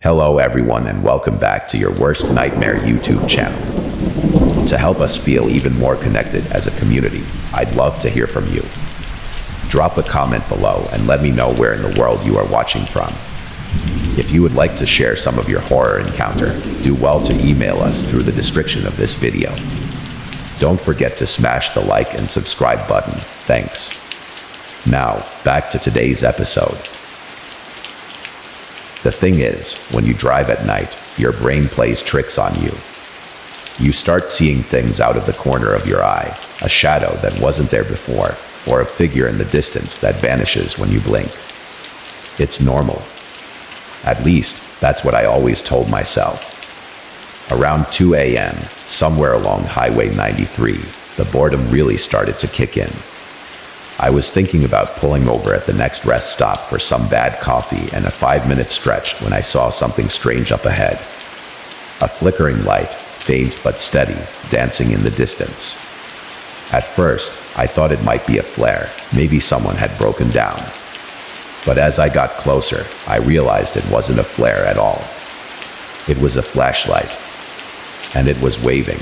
Hello everyone and welcome back to your worst nightmare YouTube channel. To help us feel even more connected as a community, I'd love to hear from you. Drop a comment below and let me know where in the world you are watching from. If you would like to share some of your horror encounter, do well to email us through the description of this video. Don't forget to smash the like and subscribe button. Thanks. Now, back to today's episode. The thing is, when you drive at night, your brain plays tricks on you. You start seeing things out of the corner of your eye, a shadow that wasn't there before, or a figure in the distance that vanishes when you blink. It's normal. At least, that's what I always told myself. Around 2 a.m., somewhere along Highway 93, the boredom really started to kick in. I was thinking about pulling over at the next rest stop for some bad coffee and a 5-minute stretch when I saw something strange up ahead. A flickering light, faint but steady, dancing in the distance. At first, I thought it might be a flare, maybe someone had broken down. But as I got closer, I realized it wasn't a flare at all. It was a flashlight, and it was waving.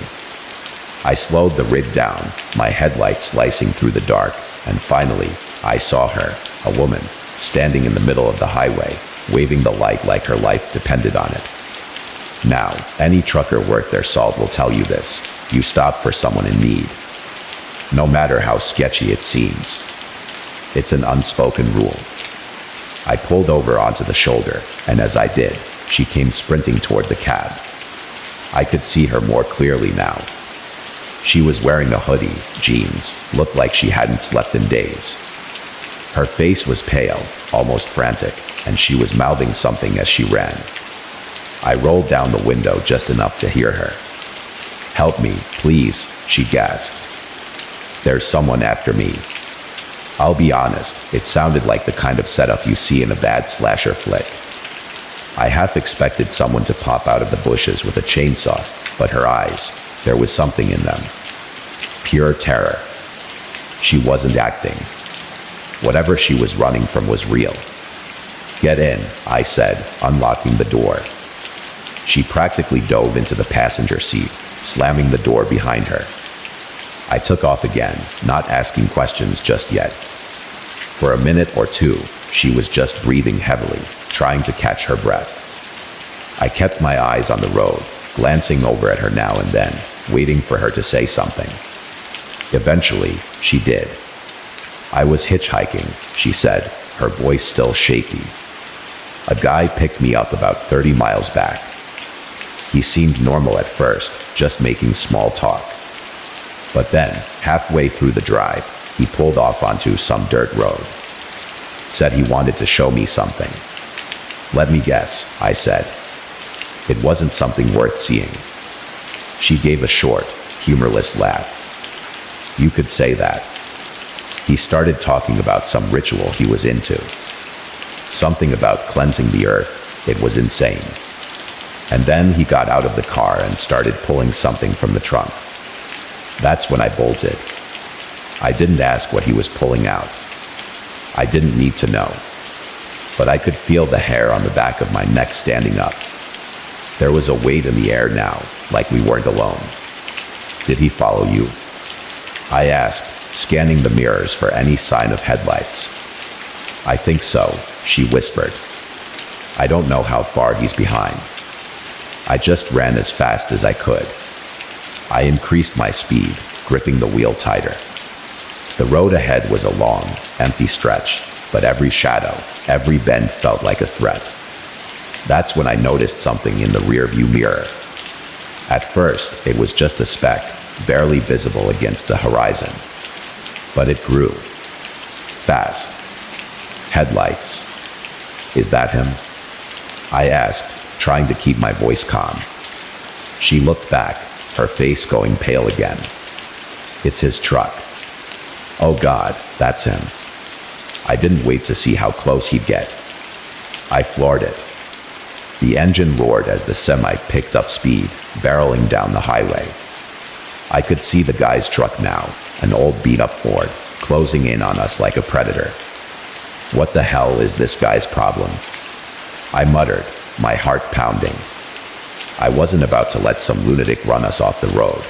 I slowed the rig down, my headlights slicing through the dark, and finally, I saw her, a woman, standing in the middle of the highway, waving the light like her life depended on it. Now, any trucker worth their salt will tell you this: you stop for someone in need, no matter how sketchy it seems. It's an unspoken rule. I pulled over onto the shoulder, and as I did, she came sprinting toward the cab. I could see her more clearly now. She was wearing a hoodie, jeans, looked like she hadn't slept in days. Her face was pale, almost frantic, and she was mouthing something as she ran. I rolled down the window just enough to hear her. "Help me, please," she gasped. "There's someone after me." I'll be honest, it sounded like the kind of setup you see in a bad slasher flick. I half expected someone to pop out of the bushes with a chainsaw, but her eyes, there was something in them. Pure terror. She wasn't acting. Whatever she was running from was real. "Get in," I said, unlocking the door. She practically dove into the passenger seat, slamming the door behind her. I took off again, not asking questions just yet. For a minute or two, she was just breathing heavily, trying to catch her breath. I kept my eyes on the road, glancing over at her now and then, waiting for her to say something. Eventually, she did. "I was hitchhiking," she said, her voice still shaky. "A guy picked me up about 30 miles back. He seemed normal at first, just making small talk. But then, halfway through the drive, he pulled off onto some dirt road. Said he wanted to show me something." "Let me guess," I said. "It wasn't something worth seeing." She gave a short, humorless laugh. "You could say that." He started talking about some ritual he was into. Something about cleansing the earth. It was insane. And then he got out of the car and started pulling something from the trunk. That's when I bolted. I didn't ask what he was pulling out. I didn't need to know. But I could feel the hair on the back of my neck standing up. There was a weight in the air now, like we weren't alone. "Did he follow you?" I asked, scanning the mirrors for any sign of headlights. "I think so," she whispered. "I don't know how far he's behind. I just ran as fast as I could." I increased my speed, gripping the wheel tighter. The road ahead was a long, empty stretch, but every shadow, every bend felt like a threat. That's when I noticed something in the rearview mirror. At first, it was just a speck, barely visible against the horizon. But it grew. Fast. "Headlights. Is that him?" I asked, trying to keep my voice calm. She looked back, her face going pale again. "It's his truck." "Oh God, that's him." I didn't wait to see how close he'd get. I floored it. The engine roared as the semi picked up speed, barreling down the highway. I could see the guy's truck now, an old beat-up Ford, closing in on us like a predator. What the hell is this guy's problem? I muttered, my heart pounding. I wasn't about to let some lunatic run us off the road.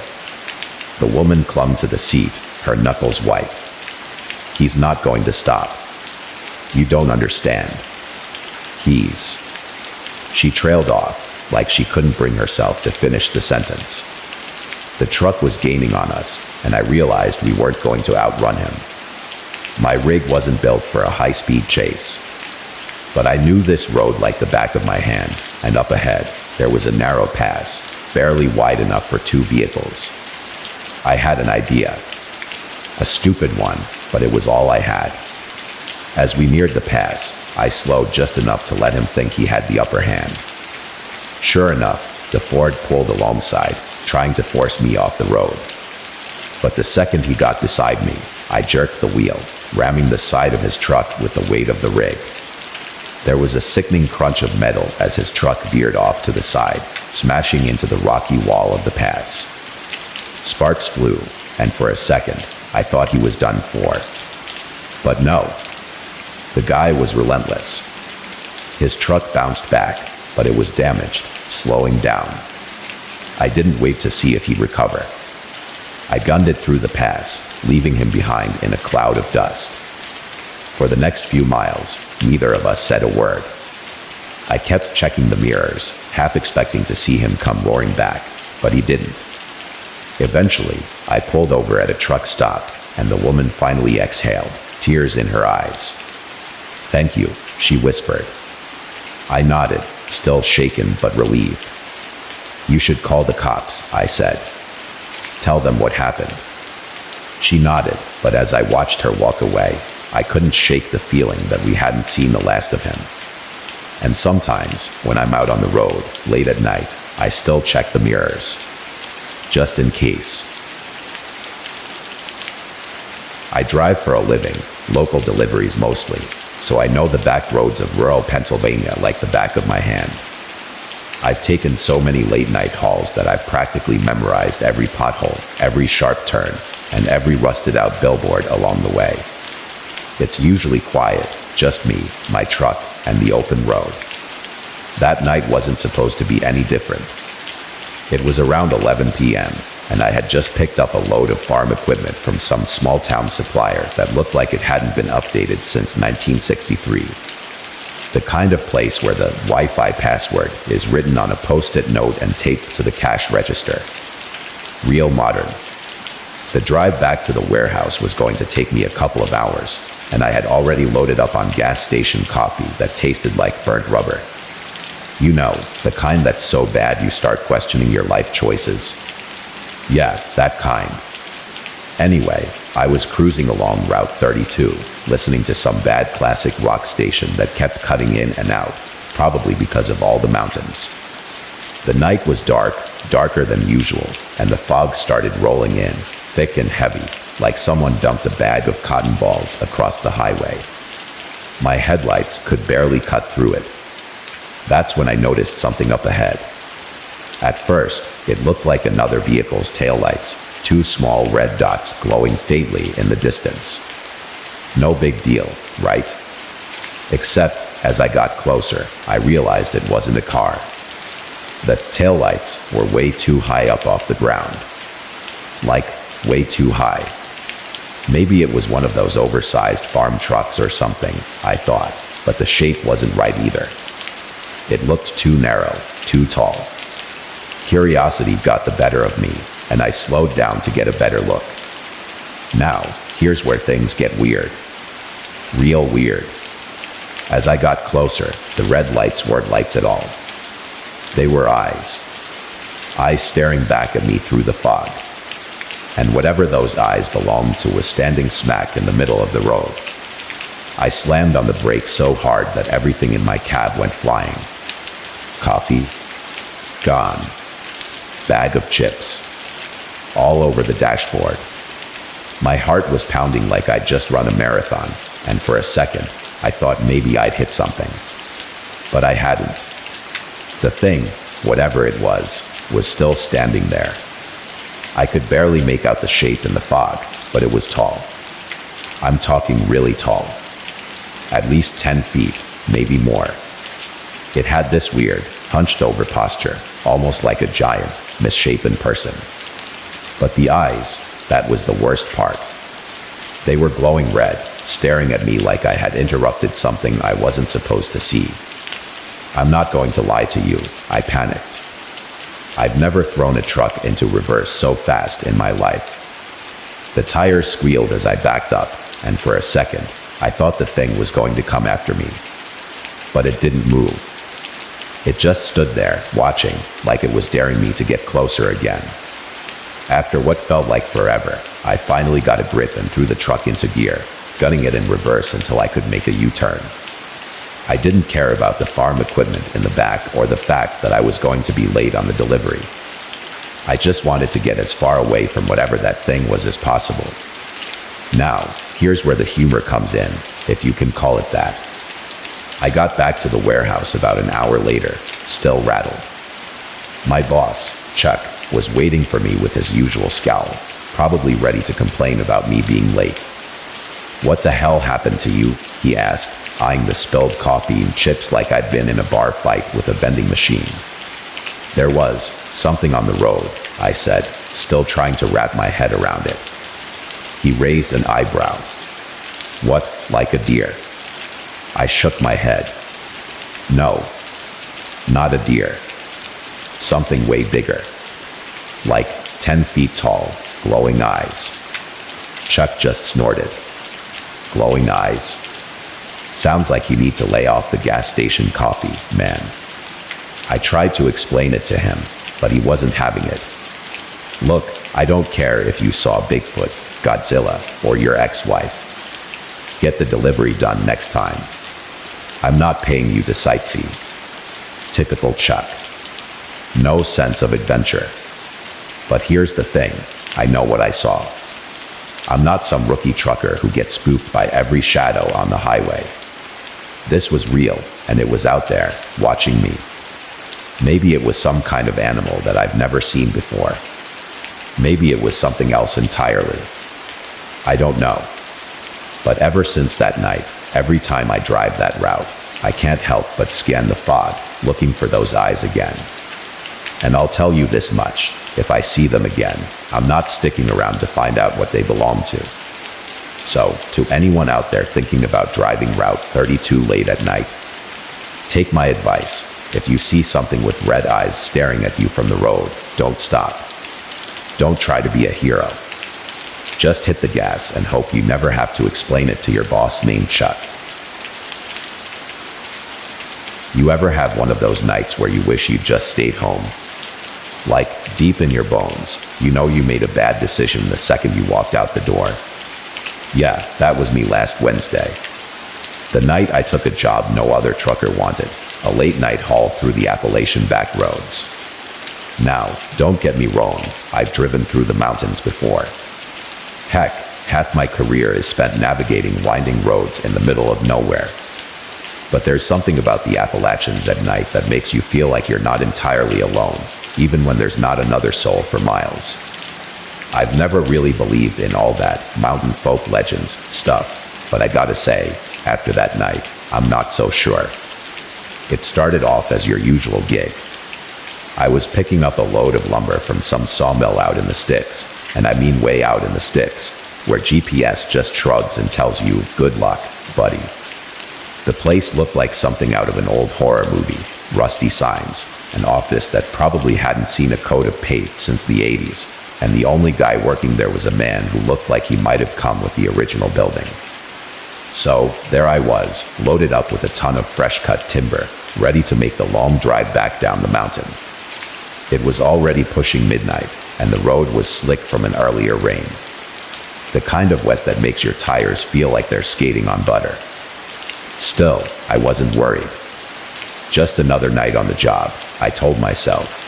The woman clung to the seat, her knuckles white. He's not going to stop. You don't understand. She trailed off, like she couldn't bring herself to finish the sentence. The truck was gaining on us, and I realized we weren't going to outrun him. My rig wasn't built for a high-speed chase. But I knew this road like the back of my hand, and up ahead, there was a narrow pass, barely wide enough for 2 vehicles. I had an idea. A stupid one, but it was all I had. As we neared the pass, I slowed just enough to let him think he had the upper hand. Sure enough, the Ford pulled alongside, trying to force me off the road. But the second he got beside me, I jerked the wheel, ramming the side of his truck with the weight of the rig. There was a sickening crunch of metal as his truck veered off to the side, smashing into the rocky wall of the pass. Sparks flew, and for a second, I thought he was done for. But no. The guy was relentless. His truck bounced back, but it was damaged, slowing down. I didn't wait to see if he'd recover. I gunned it through the pass, leaving him behind in a cloud of dust. For the next few miles, neither of us said a word. I kept checking the mirrors, half expecting to see him come roaring back, but he didn't. Eventually, I pulled over at a truck stop, and the woman finally exhaled, tears in her eyes. "Thank you," she whispered. I nodded, still shaken but relieved. "You should call the cops," I said. "Tell them what happened." She nodded, but as I watched her walk away, I couldn't shake the feeling that we hadn't seen the last of him. And sometimes, when I'm out on the road, late at night, I still check the mirrors. Just in case. I drive for a living, local deliveries mostly, so I know the back roads of rural Pennsylvania like the back of my hand. I've taken so many late-night hauls that I've practically memorized every pothole, every sharp turn, and every rusted-out billboard along the way. It's usually quiet, just me, my truck, and the open road. That night wasn't supposed to be any different. It was around 11 p.m., and I had just picked up a load of farm equipment from some small-town supplier that looked like it hadn't been updated since 1963. The kind of place where the Wi-Fi password is written on a post-it note and taped to the cash register. Real modern. The drive back to the warehouse was going to take me a couple of hours, and I had already loaded up on gas station coffee that tasted like burnt rubber. You know, the kind that's so bad you start questioning your life choices. Yeah, that kind. Anyway, I was cruising along Route 32, listening to some bad classic rock station that kept cutting in and out, probably because of all the mountains. The night was dark, darker than usual, and the fog started rolling in, thick and heavy, like someone dumped a bag of cotton balls across the highway. My headlights could barely cut through it. That's when I noticed something up ahead. At first, it looked like another vehicle's taillights, 2 small red dots glowing faintly in the distance. No big deal, right? Except, as I got closer, I realized it wasn't a car. The taillights were way too high up off the ground. Like, way too high. Maybe it was one of those oversized farm trucks or something, I thought, but the shape wasn't right either. It looked too narrow, too tall. Curiosity got the better of me, and I slowed down to get a better look. Now, here's where things get weird. Real weird. As I got closer, the red lights weren't lights at all. They were eyes. Eyes staring back at me through the fog. And whatever those eyes belonged to was standing smack in the middle of the road. I slammed on the brakes so hard that everything in my cab went flying. Coffee, gone. Bag of chips, all over the dashboard. My heart was pounding like I'd just run a marathon, and for a second, I thought maybe I'd hit something. But I hadn't. The thing, whatever it was still standing there. I could barely make out the shape in the fog, but it was tall. I'm talking really tall. At least 10 feet, maybe more. It had this weird, hunched over posture, almost like a giant, misshapen person. But the eyes, that was the worst part. They were glowing red, staring at me like I had interrupted something I wasn't supposed to see. I'm not going to lie to you, I panicked. I've never thrown a truck into reverse so fast in my life. The tires squealed as I backed up, and for a second, I thought the thing was going to come after me. But it didn't move. It just stood there, watching, like it was daring me to get closer again. After what felt like forever, I finally got a grip and threw the truck into gear, gunning it in reverse until I could make a U-turn. I didn't care about the farm equipment in the back or the fact that I was going to be late on the delivery. I just wanted to get as far away from whatever that thing was as possible. Now, here's where the humor comes in, if you can call it that. I got back to the warehouse about an hour later, still rattled. My boss, Chuck, was waiting for me with his usual scowl, probably ready to complain about me being late. "What the hell happened to you?" he asked, eyeing the spilled coffee and chips like I'd been in a bar fight with a vending machine. "There was something on the road," I said, still trying to wrap my head around it. He raised an eyebrow. "What, like a deer?" I shook my head. "No, not a deer. Something way bigger. Like 10 feet tall, glowing eyes." Chuck just snorted. "Glowing eyes? Sounds like you need to lay off the gas station coffee, man." I tried to explain it to him, but he wasn't having it. "Look, I don't care if you saw Bigfoot, Godzilla, or your ex-wife. Get the delivery done next time. I'm not paying you to sightsee." Typical Chuck. No sense of adventure. But here's the thing, I know what I saw. I'm not some rookie trucker who gets spooked by every shadow on the highway. This was real, and it was out there, watching me. Maybe it was some kind of animal that I've never seen before. Maybe it was something else entirely. I don't know. But ever since that night, every time I drive that route, I can't help but scan the fog, looking for those eyes again. And I'll tell you this much, if I see them again, I'm not sticking around to find out what they belong to. So, to anyone out there thinking about driving Route 32 late at night, take my advice. If you see something with red eyes staring at you from the road, don't stop. Don't try to be a hero. Just hit the gas and hope you never have to explain it to your boss named Chuck. You ever have one of those nights where you wish you'd just stayed home? Like, deep in your bones, you know you made a bad decision the second you walked out the door. Yeah, that was me last Wednesday. The night I took a job no other trucker wanted, a late-night haul through the Appalachian back roads. Now, don't get me wrong, I've driven through the mountains before. Heck, half my career is spent navigating winding roads in the middle of nowhere. But there's something about the Appalachians at night that makes you feel like you're not entirely alone, even when there's not another soul for miles. I've never really believed in all that mountain folk legends stuff, but I gotta say, after that night, I'm not so sure. It started off as your usual gig. I was picking up a load of lumber from some sawmill out in the sticks, and I mean way out in the sticks, where GPS just shrugs and tells you, "Good luck, buddy." The place looked like something out of an old horror movie, rusty signs, an office that probably hadn't seen a coat of paint since the 80s, and the only guy working there was a man who looked like he might have come with the original building. So, there I was, loaded up with a ton of fresh-cut timber, ready to make the long drive back down the mountain. It was already pushing midnight, and the road was slick from an earlier rain. The kind of wet that makes your tires feel like they're skating on butter. Still, I wasn't worried. Just another night on the job, I told myself.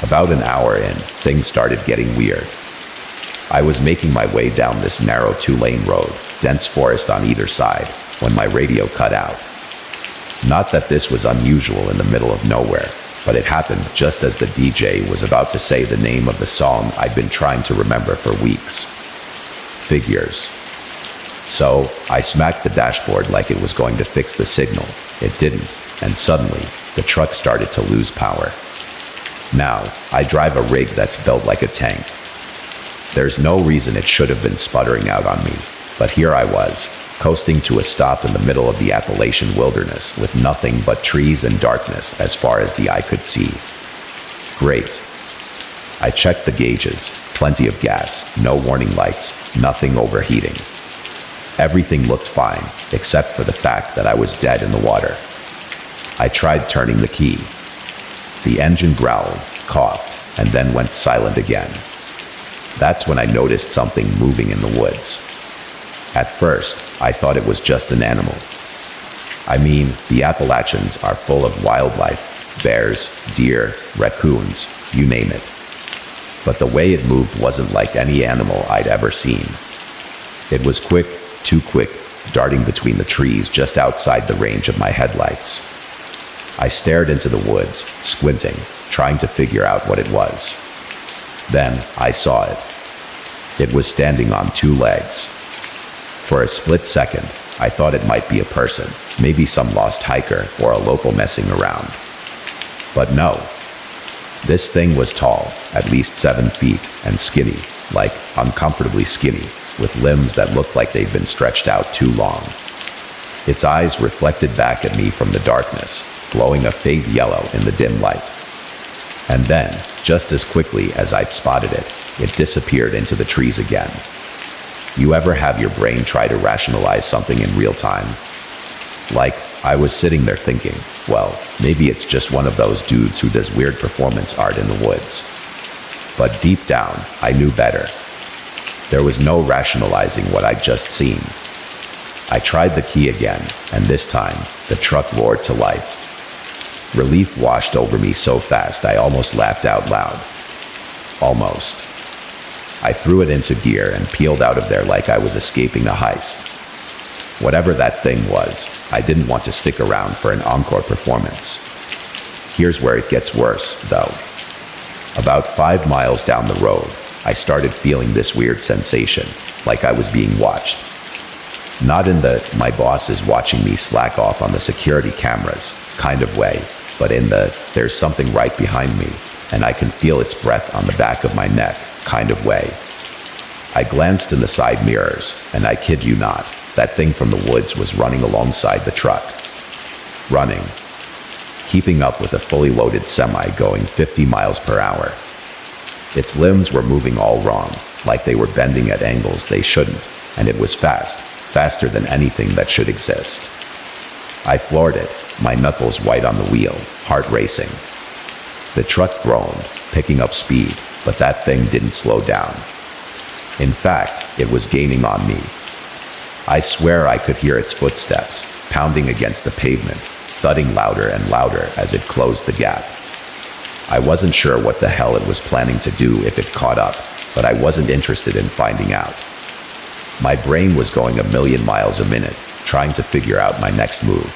About an hour in, things started getting weird. I was making my way down this narrow 2-lane road, dense forest on either side, when my radio cut out. Not that this was unusual in the middle of nowhere, but it happened just as the DJ was about to say the name of the song I'd been trying to remember for weeks. Figures. So, I smacked the dashboard like it was going to fix the signal. It didn't, and suddenly, the truck started to lose power. Now, I drive a rig that's built like a tank. There's no reason it should have been sputtering out on me, but here I was, coasting to a stop in the middle of the Appalachian wilderness with nothing but trees and darkness as far as the eye could see. Great. I checked the gauges, plenty of gas, no warning lights, nothing overheating. Everything looked fine, except for the fact that I was dead in the water. I tried turning the key. The engine growled, coughed, and then went silent again. That's when I noticed something moving in the woods. At first, I thought it was just an animal. I mean, the Appalachians are full of wildlife, bears, deer, raccoons, you name it. But the way it moved wasn't like any animal I'd ever seen. It was quick, too quick, darting between the trees just outside the range of my headlights. I stared into the woods, squinting, trying to figure out what it was. Then I saw it. It was standing on two legs. For a split second, I thought it might be a person, maybe some lost hiker or a local messing around. But no. This thing was tall, at least 7 feet, and skinny, like uncomfortably skinny, with limbs that looked like they'd been stretched out too long. Its eyes reflected back at me from the darkness, glowing a faint yellow in the dim light. And then, just as quickly as I'd spotted it, it disappeared into the trees again. You ever have your brain try to rationalize something in real time? Like, I was sitting there thinking, well, maybe it's just one of those dudes who does weird performance art in the woods. But deep down, I knew better. There was no rationalizing what I'd just seen. I tried the key again, and this time, the truck roared to life. Relief washed over me so fast I almost laughed out loud. Almost. I threw it into gear and peeled out of there like I was escaping a heist. Whatever that thing was, I didn't want to stick around for an encore performance. Here's where it gets worse, though. About 5 miles down the road, I started feeling this weird sensation, like I was being watched. Not in the "my boss is watching me slack off on the security cameras" kind of way, but in the "there's something right behind me, and I can feel its breath on the back of my neck" kind of way. I glanced in the side mirrors, and I kid you not, that thing from the woods was running alongside the truck. Running. Keeping up with a fully loaded semi going 50 miles per hour. Its limbs were moving all wrong, like they were bending at angles they shouldn't, and it was fast, faster than anything that should exist. I floored it, my knuckles white on the wheel, heart racing. The truck groaned, picking up speed, but that thing didn't slow down. In fact, it was gaining on me. I swear I could hear its footsteps, pounding against the pavement, thudding louder and louder as it closed the gap. I wasn't sure what the hell it was planning to do if it caught up, but I wasn't interested in finding out. My brain was going 1,000,000 miles a minute, trying to figure out my next move.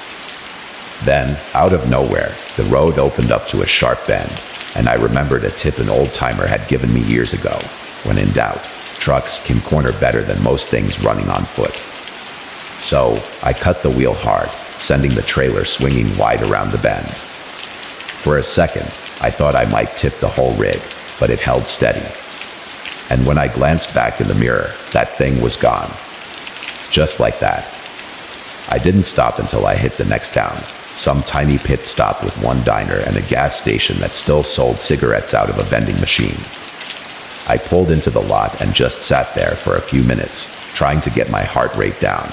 Then, out of nowhere, the road opened up to a sharp bend, and I remembered a tip an old-timer had given me years ago. When in doubt, trucks can corner better than most things running on foot. So, I cut the wheel hard, sending the trailer swinging wide around the bend. For a second, I thought I might tip the whole rig, but it held steady. And when I glanced back in the mirror, that thing was gone. Just like that. I didn't stop until I hit the next town, some tiny pit stop with one diner and a gas station that still sold cigarettes out of a vending machine. I pulled into the lot and just sat there for a few minutes, trying to get my heart rate down.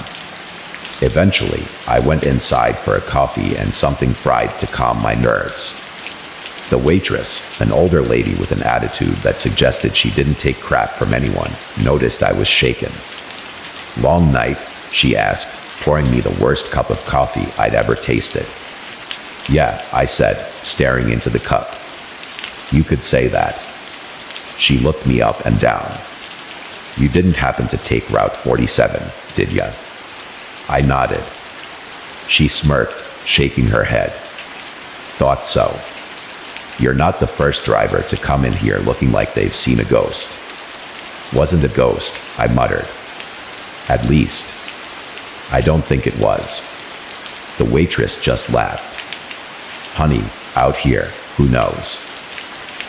Eventually, I went inside for a coffee and something fried to calm my nerves. The waitress, an older lady with an attitude that suggested she didn't take crap from anyone, noticed I was shaken. "Long night?" she asked, pouring me the worst cup of coffee I'd ever tasted. "Yeah," I said, staring into the cup. "You could say that." She looked me up and down. "You didn't happen to take Route 47, did ya?" I nodded. She smirked, shaking her head. "Thought so. You're not the first driver to come in here looking like they've seen a ghost." "Wasn't a ghost," I muttered. "At least, I don't think it was." The waitress just laughed. Honey, out here, who knows?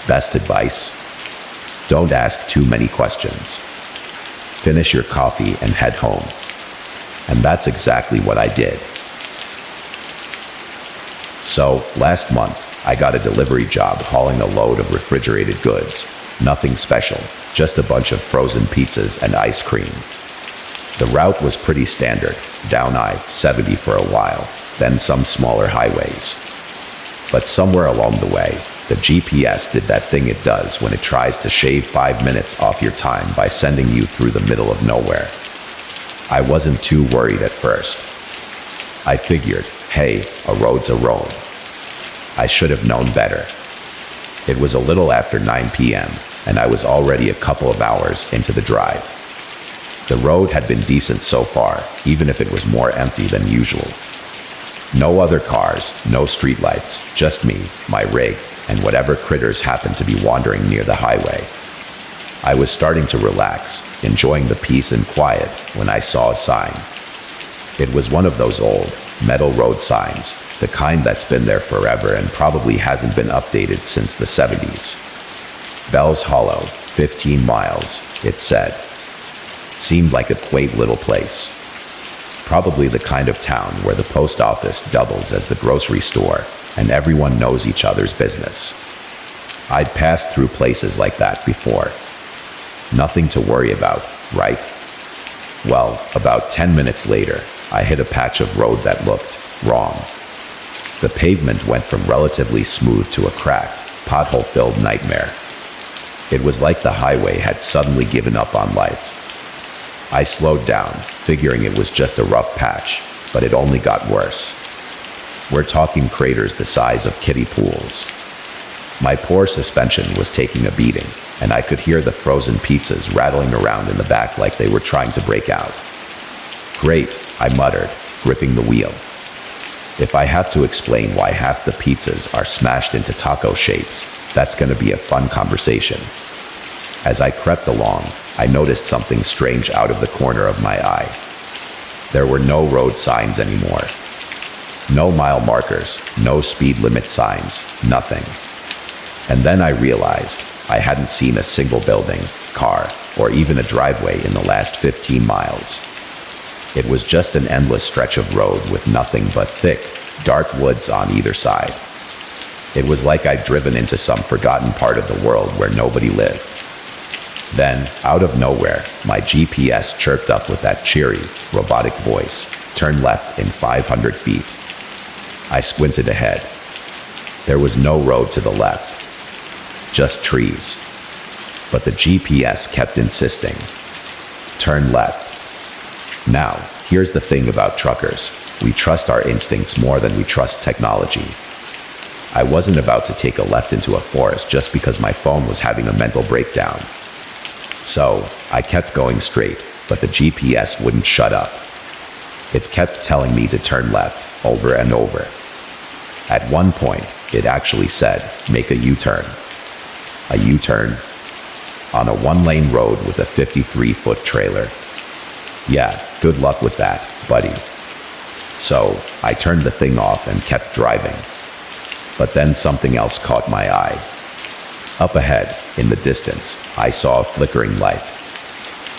Best advice? Don't ask too many questions. Finish your coffee and head home. And that's exactly what I did. So, last month, I got a delivery job hauling a load of refrigerated goods. Nothing special, just a bunch of frozen pizzas and ice cream. The route was pretty standard, down I-70 for a while, then some smaller highways. But somewhere along the way, the GPS did that thing it does when it tries to shave 5 minutes off your time by sending you through the middle of nowhere. I wasn't too worried at first. I figured, hey, a road's a road. I should have known better. It was a little after 9 p.m., and I was already a couple of hours into the drive. The road had been decent so far, even if it was more empty than usual. No other cars, no streetlights, just me, my rig, and whatever critters happened to be wandering near the highway. I was starting to relax, enjoying the peace and quiet, when I saw a sign. It was one of those old, metal road signs, the kind that's been there forever and probably hasn't been updated since the 70s. Bell's Hollow, 15 miles, it said. Seemed like a quaint little place. Probably the kind of town where the post office doubles as the grocery store and everyone knows each other's business. I'd passed through places like that before. Nothing to worry about, right? Well, about 10 minutes later, I hit a patch of road that looked wrong. The pavement went from relatively smooth to a cracked, pothole-filled nightmare. It was like the highway had suddenly given up on life. I slowed down, figuring it was just a rough patch, but it only got worse. We're talking craters the size of kiddie pools. My poor suspension was taking a beating, and I could hear the frozen pizzas rattling around in the back like they were trying to break out. Great, I muttered, gripping the wheel. If I have to explain why half the pizzas are smashed into taco shapes, that's going to be a fun conversation. As I crept along, I noticed something strange out of the corner of my eye. There were no road signs anymore. No mile markers, no speed limit signs, nothing. And then I realized I hadn't seen a single building, car, or even a driveway in the last 15 miles. It was just an endless stretch of road with nothing but thick, dark woods on either side. It was like I'd driven into some forgotten part of the world where nobody lived. Then, out of nowhere, my GPS chirped up with that cheery, robotic voice, "Turn left in 500 feet." I squinted ahead. There was no road to the left, just trees. But the GPS kept insisting, "Turn left." Now, here's the thing about truckers. We trust our instincts more than we trust technology. I wasn't about to take a left into a forest just because my phone was having a mental breakdown. So, I kept going straight, but the GPS wouldn't shut up. It kept telling me to turn left, over and over. At one point, it actually said, "Make a U-turn." A U-turn? On a one-lane road with a 53-foot trailer. Yeah, good luck with that, buddy. So, I turned the thing off and kept driving. But then something else caught my eye. Up ahead, in the distance, I saw a flickering light.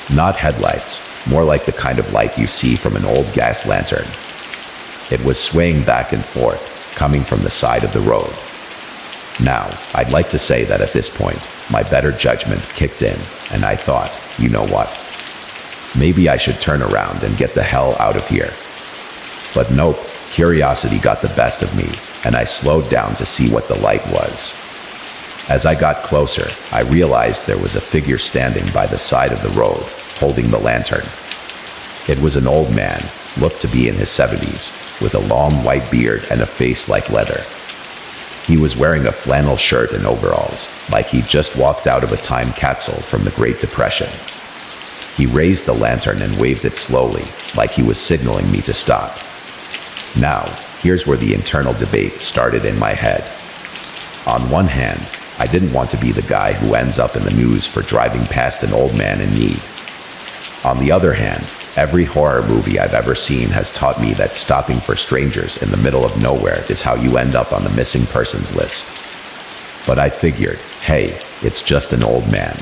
Not headlights, more like the kind of light you see from an old gas lantern. It was swaying back and forth, coming from the side of the road. Now, I'd like to say that at this point, my better judgment kicked in, and I thought, you know what? Maybe I should turn around and get the hell out of here. But nope, curiosity got the best of me, and I slowed down to see what the light was. As I got closer, I realized there was a figure standing by the side of the road, holding the lantern. It was an old man, looked to be in his 70s, with a long white beard and a face like leather. He was wearing a flannel shirt and overalls, like he'd just walked out of a time capsule from the Great Depression. He raised the lantern and waved it slowly, like he was signaling me to stop. Now, here's where the internal debate started in my head. On one hand, I didn't want to be the guy who ends up in the news for driving past an old man in need. On the other hand, Every horror movie I've ever seen has taught me that stopping for strangers in the middle of nowhere is how you end up on the missing persons list. But I figured, hey, it's just an old man.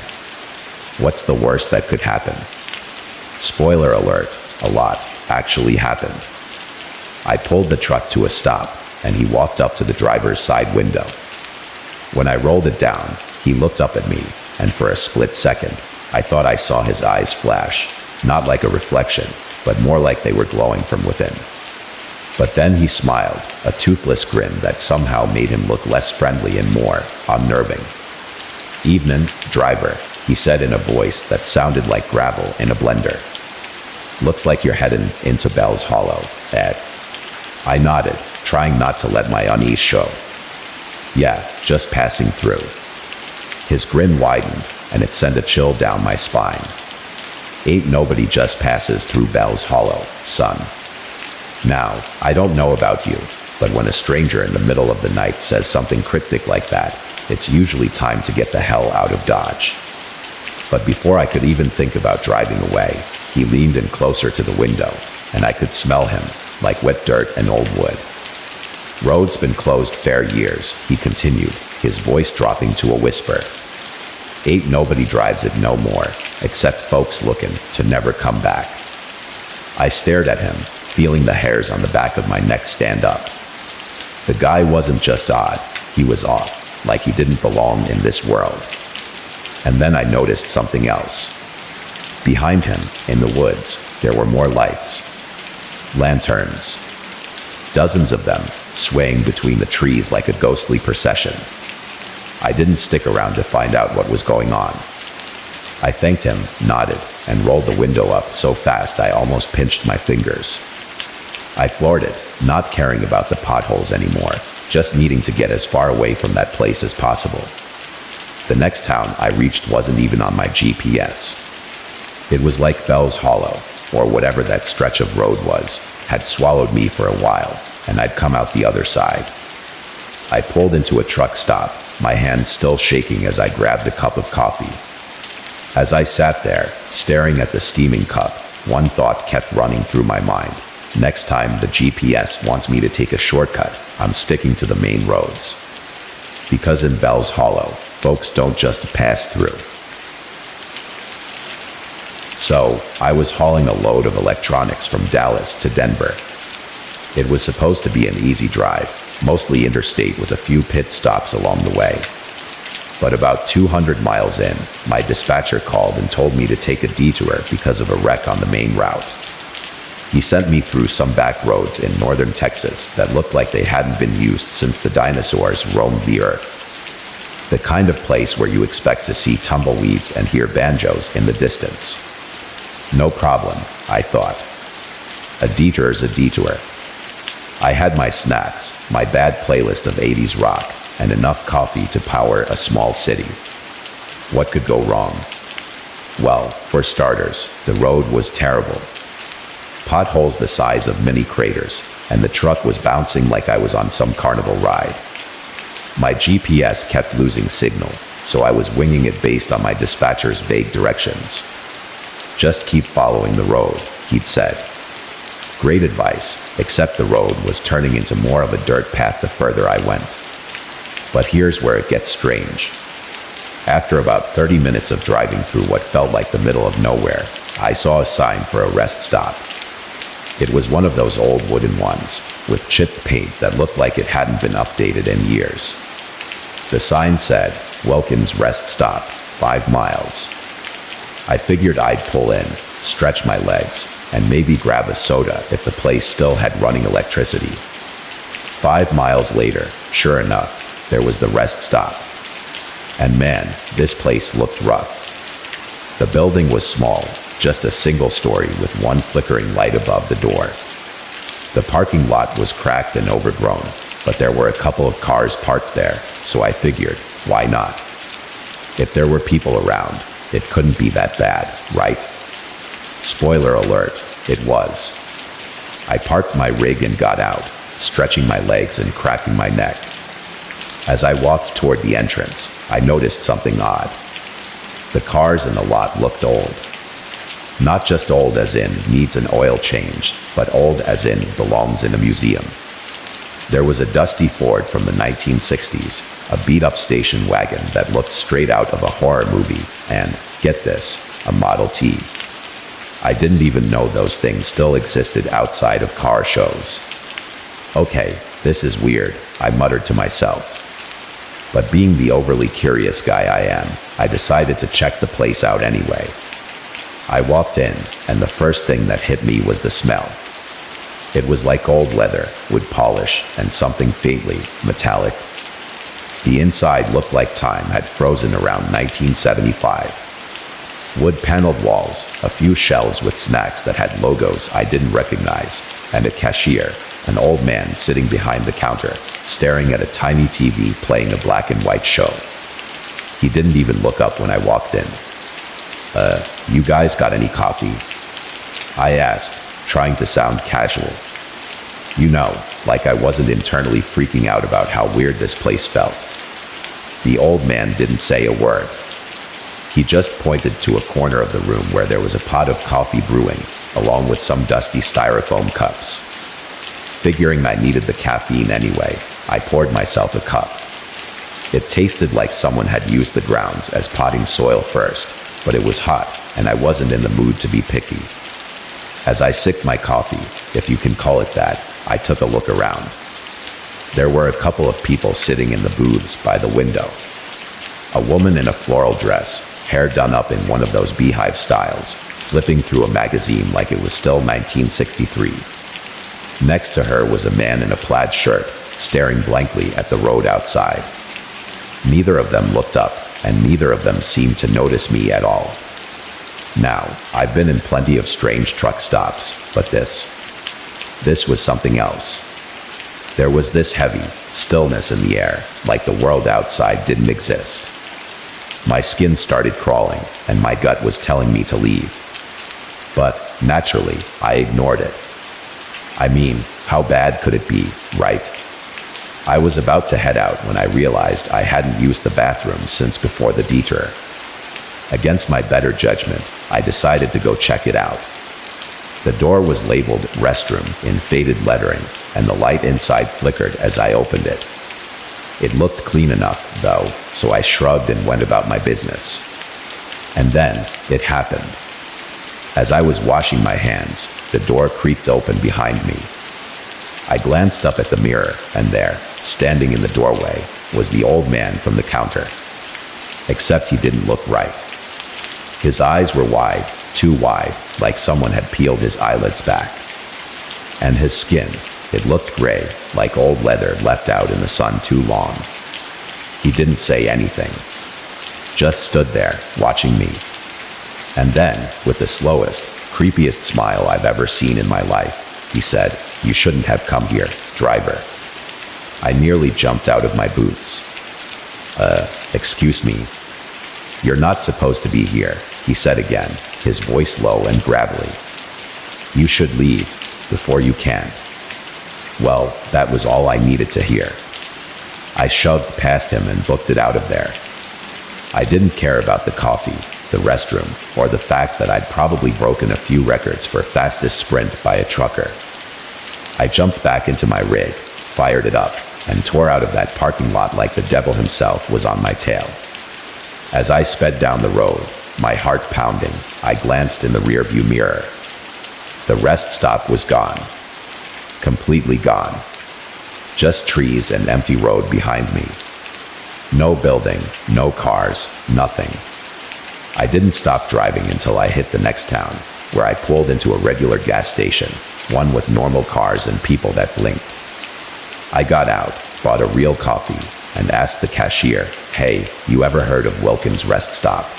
What's the worst that could happen? Spoiler alert, a lot actually happened. I pulled the truck to a stop, and he walked up to the driver's side window. When I rolled it down, he looked up at me, and for a split second, I thought I saw his eyes flash, not like a reflection, but more like they were glowing from within. But then he smiled, a toothless grin that somehow made him look less friendly and more unnerving. "Evening, driver," he said in a voice that sounded like gravel in a blender. "Looks like you're heading into Bell's Hollow, Ed." I nodded, trying not to let my unease show. "Yeah, just passing through." His grin widened, and it sent a chill down my spine. "Ain't nobody just passes through Bell's Hollow, son." Now, I don't know about you, but when a stranger in the middle of the night says something cryptic like that, it's usually time to get the hell out of Dodge. But before I could even think about driving away, he leaned in closer to the window, and I could smell him, like wet dirt and old wood. "Road's been closed for years," he continued, his voice dropping to a whisper. "Ain't nobody drives it no more, except folks looking to never come back." I stared at him, feeling the hairs on the back of my neck stand up. The guy wasn't just odd, he was off, like he didn't belong in this world. And then I noticed something else. Behind him, in the woods, there were more lights. Lanterns. Dozens of them, swaying between the trees like a ghostly procession. I didn't stick around to find out what was going on. I thanked him, nodded, and rolled the window up so fast I almost pinched my fingers. I floored it, not caring about the potholes anymore, just needing to get as far away from that place as possible. The next town I reached wasn't even on my GPS. It was like Bell's Hollow, or whatever that stretch of road was, had swallowed me for a while, and I'd come out the other side. I pulled into a truck stop, my hands still shaking as I grabbed a cup of coffee. As I sat there, staring at the steaming cup, one thought kept running through my mind. Next time the GPS wants me to take a shortcut, I'm sticking to the main roads. Because in Bell's Hollow, folks don't just pass through. So, I was hauling a load of electronics from Dallas to Denver. It was supposed to be an easy drive, mostly interstate with a few pit stops along the way. But about 200 miles in, my dispatcher called and told me to take a detour because of a wreck on the main route. He sent me through some back roads in northern Texas that looked like they hadn't been used since the dinosaurs roamed the earth. The kind of place where you expect to see tumbleweeds and hear banjos in the distance. No problem, I thought. A detour's a detour. I had my snacks, my bad playlist of 80s rock, and enough coffee to power a small city. What could go wrong? Well, for starters, the road was terrible. Potholes the size of mini craters, and the truck was bouncing like I was on some carnival ride. My GPS kept losing signal, so I was winging it based on my dispatcher's vague directions. "Just keep following the road," he'd said. Great advice, except the road was turning into more of a dirt path the further I went. But here's where it gets strange. After about 30 minutes of driving through what felt like the middle of nowhere, I saw a sign for a rest stop. It was one of those old wooden ones, with chipped paint that looked like it hadn't been updated in years. The sign said, "Wilkins Rest Stop, 5 miles." I figured I'd pull in, stretch my legs, and maybe grab a soda if the place still had running electricity. 5 miles later, sure enough, there was the rest stop. And man, this place looked rough. The building was small, just a single story with one flickering light above the door. The parking lot was cracked and overgrown, but there were a couple of cars parked there, so I figured, why not? If there were people around, it couldn't be that bad, right? Spoiler alert, it was. I parked my rig and got out, stretching my legs and cracking my neck. As I walked toward the entrance, I noticed something odd. The cars in the lot looked old. Not just old as in needs an oil change, but old as in belongs in a museum. There was a dusty Ford from the 1960s, a beat-up station wagon that looked straight out of a horror movie, and, get this, a Model T. I didn't even know those things still existed outside of car shows. Okay, this is weird, I muttered to myself. But being the overly curious guy I am, I decided to check the place out anyway. I walked in, and the first thing that hit me was the smell. It was like old leather, wood polish, and something faintly metallic. The inside looked like time had frozen around 1975. Wood-paneled walls, a few shelves with snacks that had logos I didn't recognize, and a cashier, an old man sitting behind the counter, staring at a tiny TV playing a black and white show. He didn't even look up when I walked in. You guys got any coffee? I asked, trying to sound casual. You know, like I wasn't internally freaking out about how weird this place felt. The old man didn't say a word. He just pointed to a corner of the room where there was a pot of coffee brewing, along with some dusty styrofoam cups. Figuring I needed the caffeine anyway, I poured myself a cup. It tasted like someone had used the grounds as potting soil first, but it was hot, and I wasn't in the mood to be picky. As I sipped my coffee, if you can call it that, I took a look around. There were a couple of people sitting in the booths by the window. A woman in a floral dress, hair done up in one of those beehive styles, flipping through a magazine like it was still 1963. Next to her was a man in a plaid shirt, staring blankly at the road outside. Neither of them looked up, and neither of them seemed to notice me at all. Now, I've been in plenty of strange truck stops, but this was something else. There was this heavy stillness in the air, like the world outside didn't exist. My skin started crawling, and my gut was telling me to leave. But, naturally, I ignored it. I mean, how bad could it be, right? I was about to head out when I realized I hadn't used the bathroom since before the detour. Against my better judgment, I decided to go check it out. The door was labeled restroom in faded lettering, and the light inside flickered as I opened it. It looked clean enough, though, so I shrugged and went about my business. And then, it happened. As I was washing my hands, the door creaked open behind me. I glanced up at the mirror, and there, standing in the doorway, was the old man from the counter. Except he didn't look right. His eyes were wide, too wide, like someone had peeled his eyelids back. And his skin, it looked gray, like old leather left out in the sun too long. He didn't say anything. Just stood there, watching me. And then, with the slowest, creepiest smile I've ever seen in my life, he said, "You shouldn't have come here, driver." I nearly jumped out of my boots. Excuse me. "You're not supposed to be here," he said again, his voice low and gravelly. "You should leave, before you can't." Well, that was all I needed to hear. I shoved past him and booked it out of there. I didn't care about the coffee, the restroom, or the fact that I'd probably broken a few records for fastest sprint by a trucker. I jumped back into my rig, fired it up, and tore out of that parking lot like the devil himself was on my tail. As I sped down the road, my heart pounding, I glanced in the rearview mirror. The rest stop was gone. Completely gone. Just trees and empty road behind me. No building, no cars, nothing. I didn't stop driving until I hit the next town, where I pulled into a regular gas station, one with normal cars and people that blinked. I got out, bought a real coffee, and asked the cashier, "Hey, you ever heard of Wilkins Rest Stop?"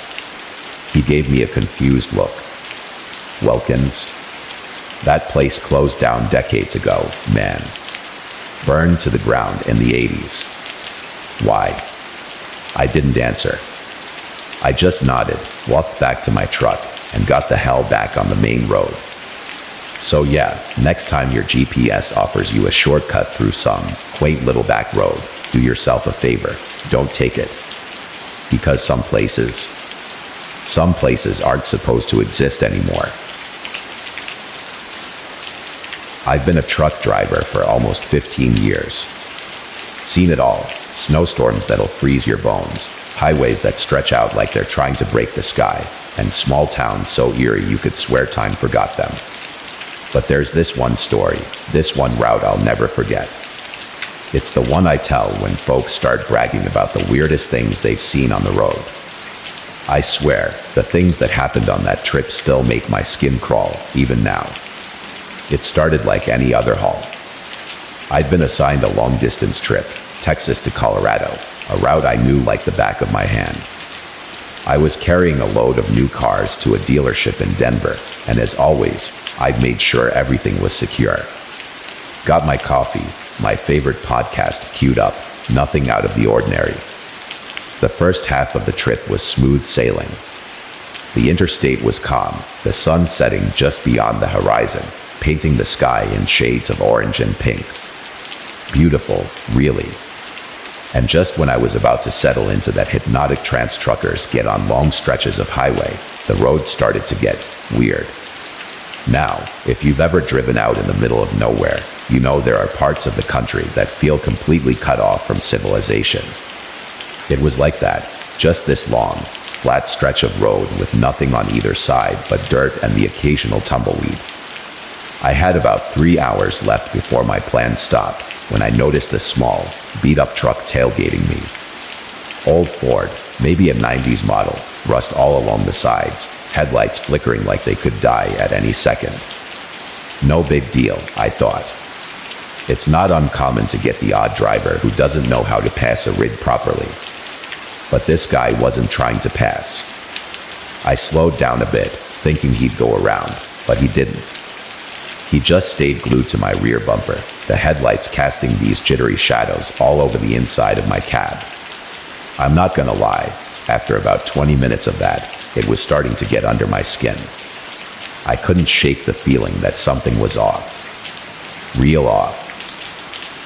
He gave me a confused look. Wilkins? That place closed down decades ago, man. Burned to the ground in the 80s. Why? I didn't answer. I just nodded, walked back to my truck, and got the hell back on the main road. So yeah, next time your GPS offers you a shortcut through some quaint little back road, do yourself a favor, don't take it. Because some places Some places aren't supposed to exist anymore. I've been a truck driver for almost 15 years. Seen it all. Snowstorms that'll freeze your bones, highways that stretch out like they're trying to break the sky, and small towns so eerie you could swear time forgot them. But there's this one story, this one route I'll never forget. It's the one I tell when folks start bragging about the weirdest things they've seen on the road. I swear, the things that happened on that trip still make my skin crawl, even now. It started like any other haul. I'd been assigned a long-distance trip, Texas to Colorado, a route I knew like the back of my hand. I was carrying a load of new cars to a dealership in Denver, and as always, I'd made sure everything was secure. Got my coffee, my favorite podcast queued up, nothing out of the ordinary. The first half of the trip was smooth sailing. The interstate was calm, the sun setting just beyond the horizon, painting the sky in shades of orange and pink. Beautiful, really. And just when I was about to settle into that hypnotic trance truckers get on long stretches of highway, the road started to get weird. Now, if you've ever driven out in the middle of nowhere, you know there are parts of the country that feel completely cut off from civilization. It was like that, just this long, flat stretch of road with nothing on either side but dirt and the occasional tumbleweed. I had about 3 hours left before my plan stopped when I noticed a small, beat-up truck tailgating me. Old Ford, maybe a 90s model, rust all along the sides, headlights flickering like they could die at any second. No big deal, I thought. It's not uncommon to get the odd driver who doesn't know how to pass a rig properly. But this guy wasn't trying to pass. I slowed down a bit, thinking he'd go around, but he didn't. He just stayed glued to my rear bumper, the headlights casting these jittery shadows all over the inside of my cab. I'm not gonna lie, after about 20 minutes of that, it was starting to get under my skin. I couldn't shake the feeling that something was off. Real off.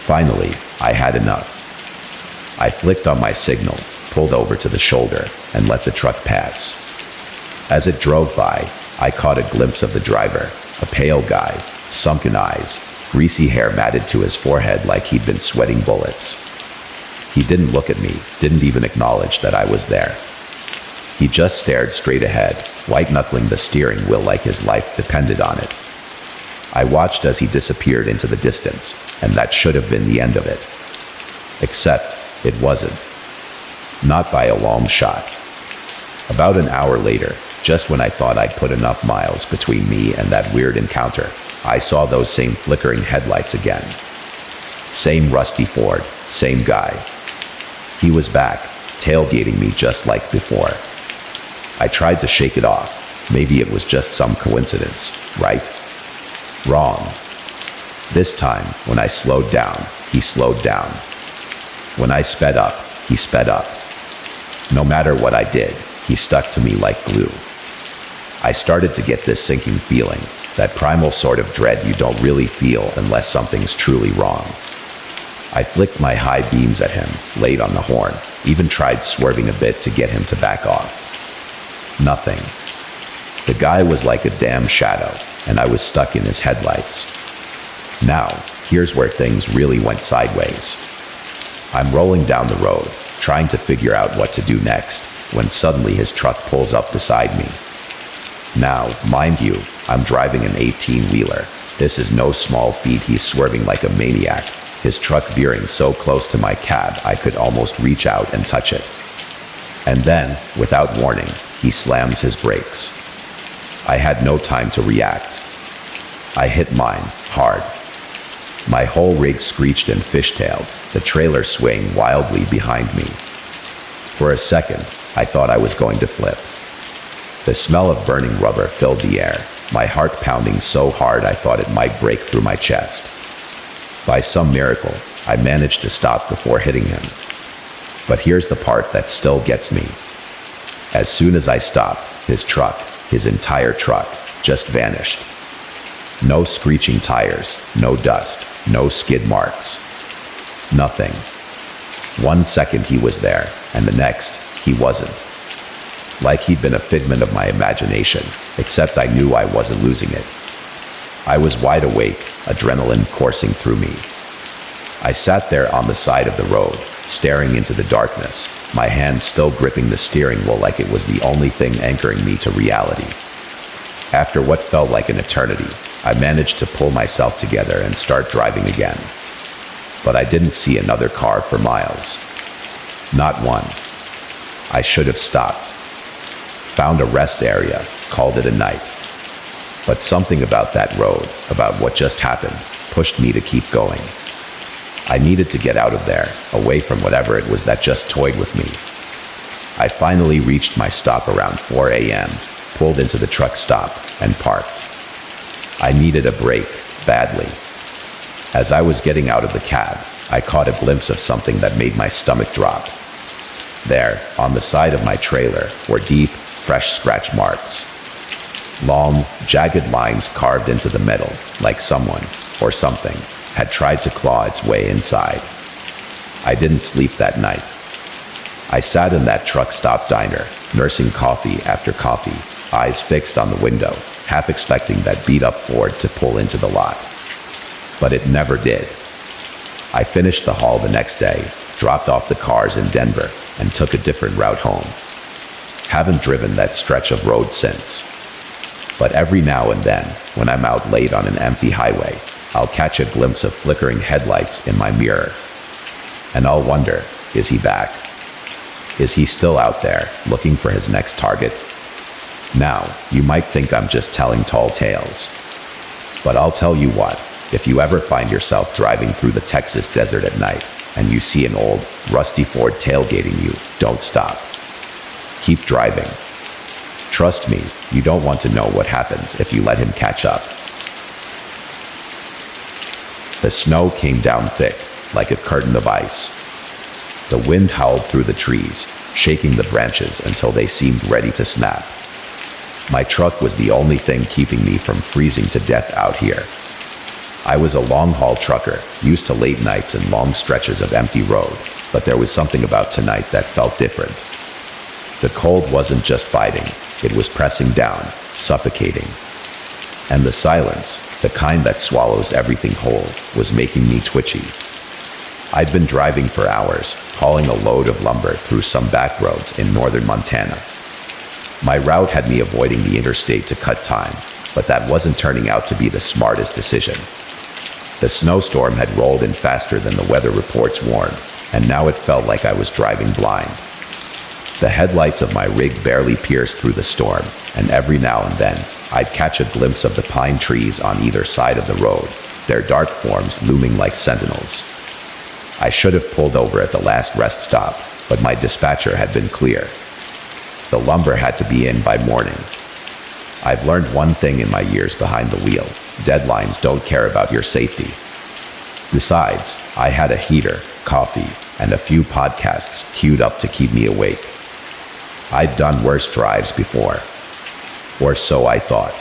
Finally, I had enough. I flicked on my signal, pulled over to the shoulder, and let the truck pass. As it drove by, I caught a glimpse of the driver, a pale guy, sunken eyes, greasy hair matted to his forehead like he'd been sweating bullets. He didn't look at me, didn't even acknowledge that I was there. He just stared straight ahead, white-knuckling the steering wheel like his life depended on it. I watched as he disappeared into the distance, and that should have been the end of it. Except, it wasn't. Not by a long shot. About an hour later, just when I thought I'd put enough miles between me and that weird encounter, I saw those same flickering headlights again. Same rusty Ford, same guy. He was back, tailgating me just like before. I tried to shake it off. Maybe it was just some coincidence, right? Wrong. This time, when I slowed down, he slowed down. When I sped up, he sped up. No matter what I did, he stuck to me like glue. I started to get this sinking feeling, that primal sort of dread you don't really feel unless something's truly wrong. I flicked my high beams at him, laid on the horn, even tried swerving a bit to get him to back off. Nothing. The guy was like a damn shadow, and I was stuck in his headlights. Now, here's where things really went sideways. I'm rolling down the road, trying to figure out what to do next, when suddenly his truck pulls up beside me. Now, mind you, I'm driving an 18-wheeler. This is no small feat. He's swerving like a maniac, his truck veering so close to my cab I could almost reach out and touch it. And then, without warning, he slams his brakes. I had no time to react. I hit mine, hard. My whole rig screeched and fishtailed, the trailer swaying wildly behind me. For a second, I thought I was going to flip. The smell of burning rubber filled the air, my heart pounding so hard I thought it might break through my chest. By some miracle, I managed to stop before hitting him. But here's the part that still gets me. As soon as I stopped, his truck, his entire truck, just vanished. No screeching tires, no dust, no skid marks. Nothing. 1 second he was there, and the next, he wasn't. like he'd been a figment of my imagination, except I knew I wasn't losing it. I was wide awake, adrenaline coursing through me. I sat there on the side of the road, staring into the darkness, my hand still gripping the steering wheel like it was the only thing anchoring me to reality. After what felt like an eternity, I managed to pull myself together and start driving again. But I didn't see another car for miles. Not one. I should have stopped. Found a rest area, called it a night. But something about that road, about what just happened, pushed me to keep going. I needed to get out of there, away from whatever it was that just toyed with me. I finally reached my stop around 4 a.m., pulled into the truck stop, and parked. I needed a break, badly. As I was getting out of the cab, I caught a glimpse of something that made my stomach drop. There, on the side of my trailer, were deep, fresh scratch marks. Long, jagged lines carved into the metal, like someone, or something, had tried to claw its way inside. I didn't sleep that night. I sat in that truck stop diner, nursing coffee after coffee, eyes fixed on the window, half expecting that beat-up Ford to pull into the lot. But it never did. I finished the haul the next day, dropped off the cars in Denver, and took a different route home. Haven't driven that stretch of road since. But every now and then, when I'm out late on an empty highway, I'll catch a glimpse of flickering headlights in my mirror. And I'll wonder, is he back? Is he still out there, looking for his next target? Now, you might think I'm just telling tall tales. But I'll tell you what, if you ever find yourself driving through the Texas desert at night, and you see an old, rusty Ford tailgating you, don't stop. Keep driving. Trust me, you don't want to know what happens if you let him catch up. The snow came down thick, like a curtain of ice. The wind howled through the trees, shaking the branches until they seemed ready to snap. My truck was the only thing keeping me from freezing to death out here. I was a long-haul trucker, used to late nights and long stretches of empty road, but there was something about tonight that felt different. The cold wasn't just biting, it was pressing down, suffocating. And the silence, the kind that swallows everything whole, was making me twitchy. I'd been driving for hours, hauling a load of lumber through some back roads in northern Montana. My route had me avoiding the interstate to cut time, but that wasn't turning out to be the smartest decision. The snowstorm had rolled in faster than the weather reports warned, and now it felt like I was driving blind. The headlights of my rig barely pierced through the storm, and every now and then, I'd catch a glimpse of the pine trees on either side of the road, their dark forms looming like sentinels. I should have pulled over at the last rest stop, but my dispatcher had been clear. The lumber had to be in by morning. I've learned one thing in my years behind the wheel: deadlines don't care about your safety. Besides, I had a heater, coffee, and a few podcasts queued up to keep me awake. I'd done worse drives before. Or so I thought.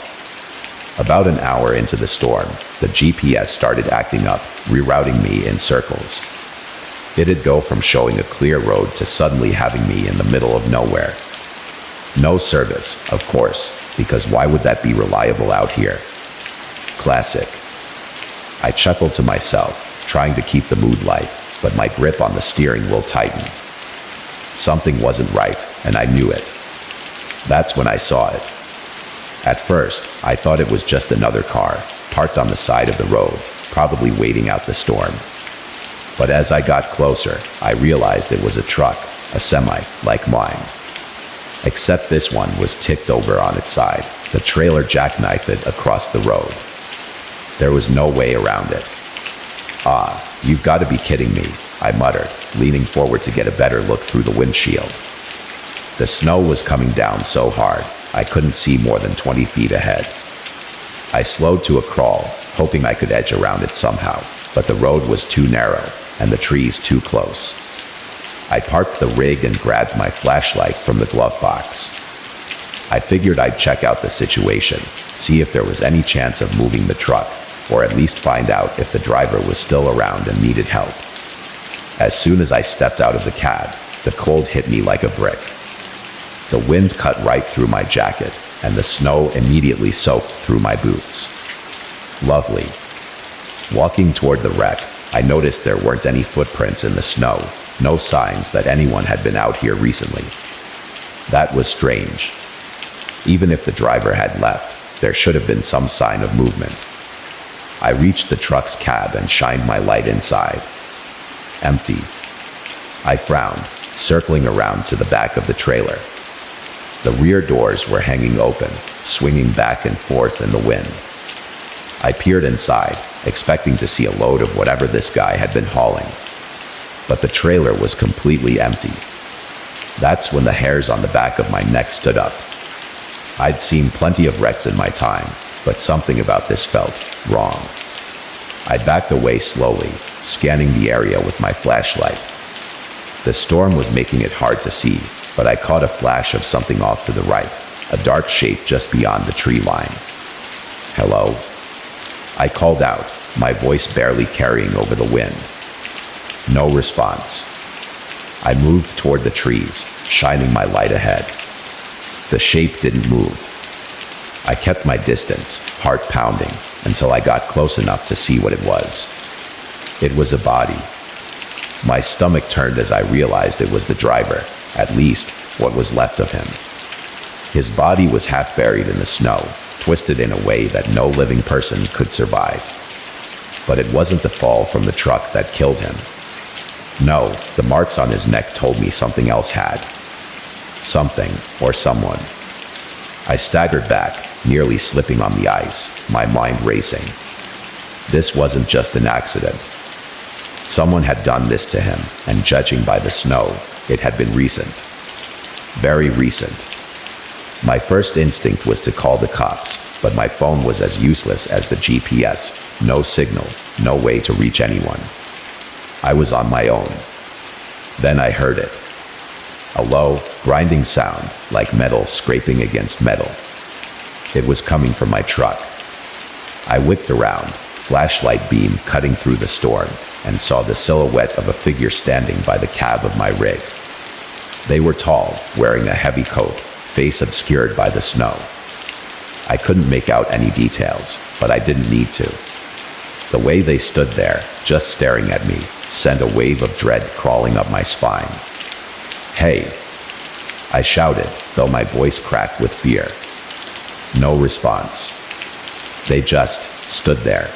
About an hour into the storm, the GPS started acting up, rerouting me in circles. It'd go from showing a clear road to suddenly having me in the middle of nowhere. No service, of course, because why would that be reliable out here? Classic. I chuckled to myself, trying to keep the mood light, but my grip on the steering wheel tightened. Something wasn't right, and I knew it. That's when I saw it. At first, I thought it was just another car, parked on the side of the road, probably waiting out the storm. But as I got closer, I realized it was a truck, a semi, like mine. Except this one was tipped over on its side, the trailer jackknifed it across the road. There was no way around it. "Ah, you've got to be kidding me," I muttered, leaning forward to get a better look through the windshield. The snow was coming down so hard, I couldn't see more than 20 feet ahead. I slowed to a crawl, hoping I could edge around it somehow, but the road was too narrow, and the trees too close. I parked the rig and grabbed my flashlight from the glove box. I figured I'd check out the situation, see if there was any chance of moving the truck, or at least find out if the driver was still around and needed help. As soon as I stepped out of the cab, the cold hit me like a brick. The wind cut right through my jacket, and the snow immediately soaked through my boots. Lovely. Walking toward the wreck, I noticed there weren't any footprints in the snow, no signs that anyone had been out here recently. That was strange. Even if the driver had left, there should have been some sign of movement. I reached the truck's cab and shined my light inside. Empty. I frowned, circling around to the back of the trailer. The rear doors were hanging open, swinging back and forth in the wind. I peered inside, expecting to see a load of whatever this guy had been hauling. But the trailer was completely empty. That's when the hairs on the back of my neck stood up. I'd seen plenty of wrecks in my time, but something about this felt wrong. I backed away slowly, scanning the area with my flashlight. The storm was making it hard to see, but I caught a flash of something off to the right, a dark shape just beyond the tree line. Hello? I called out, my voice barely carrying over the wind. No response. I moved toward the trees, shining my light ahead. The shape didn't move. I kept my distance, heart pounding, until I got close enough to see what it was. It was a body. My stomach turned as I realized it was the driver, at least what was left of him. His body was half buried in the snow, twisted in a way that no living person could survive. But it wasn't the fall from the truck that killed him. No, the marks on his neck told me something else had. Something or someone. I staggered back, nearly slipping on the ice, my mind racing. This wasn't just an accident. Someone had done this to him, and judging by the snow, it had been recent. Very recent. My first instinct was to call the cops, but my phone was as useless as the GPS. No signal, no way to reach anyone. I was on my own. Then I heard it. A low, grinding sound, like metal scraping against metal. It was coming from my truck. I whipped around, flashlight beam cutting through the storm, and saw the silhouette of a figure standing by the cab of my rig. They were tall, wearing a heavy coat, face obscured by the snow. I couldn't make out any details, but I didn't need to. The way they stood there, just staring at me, sent a wave of dread crawling up my spine. Hey! I shouted, though my voice cracked with fear. No response. They just stood there.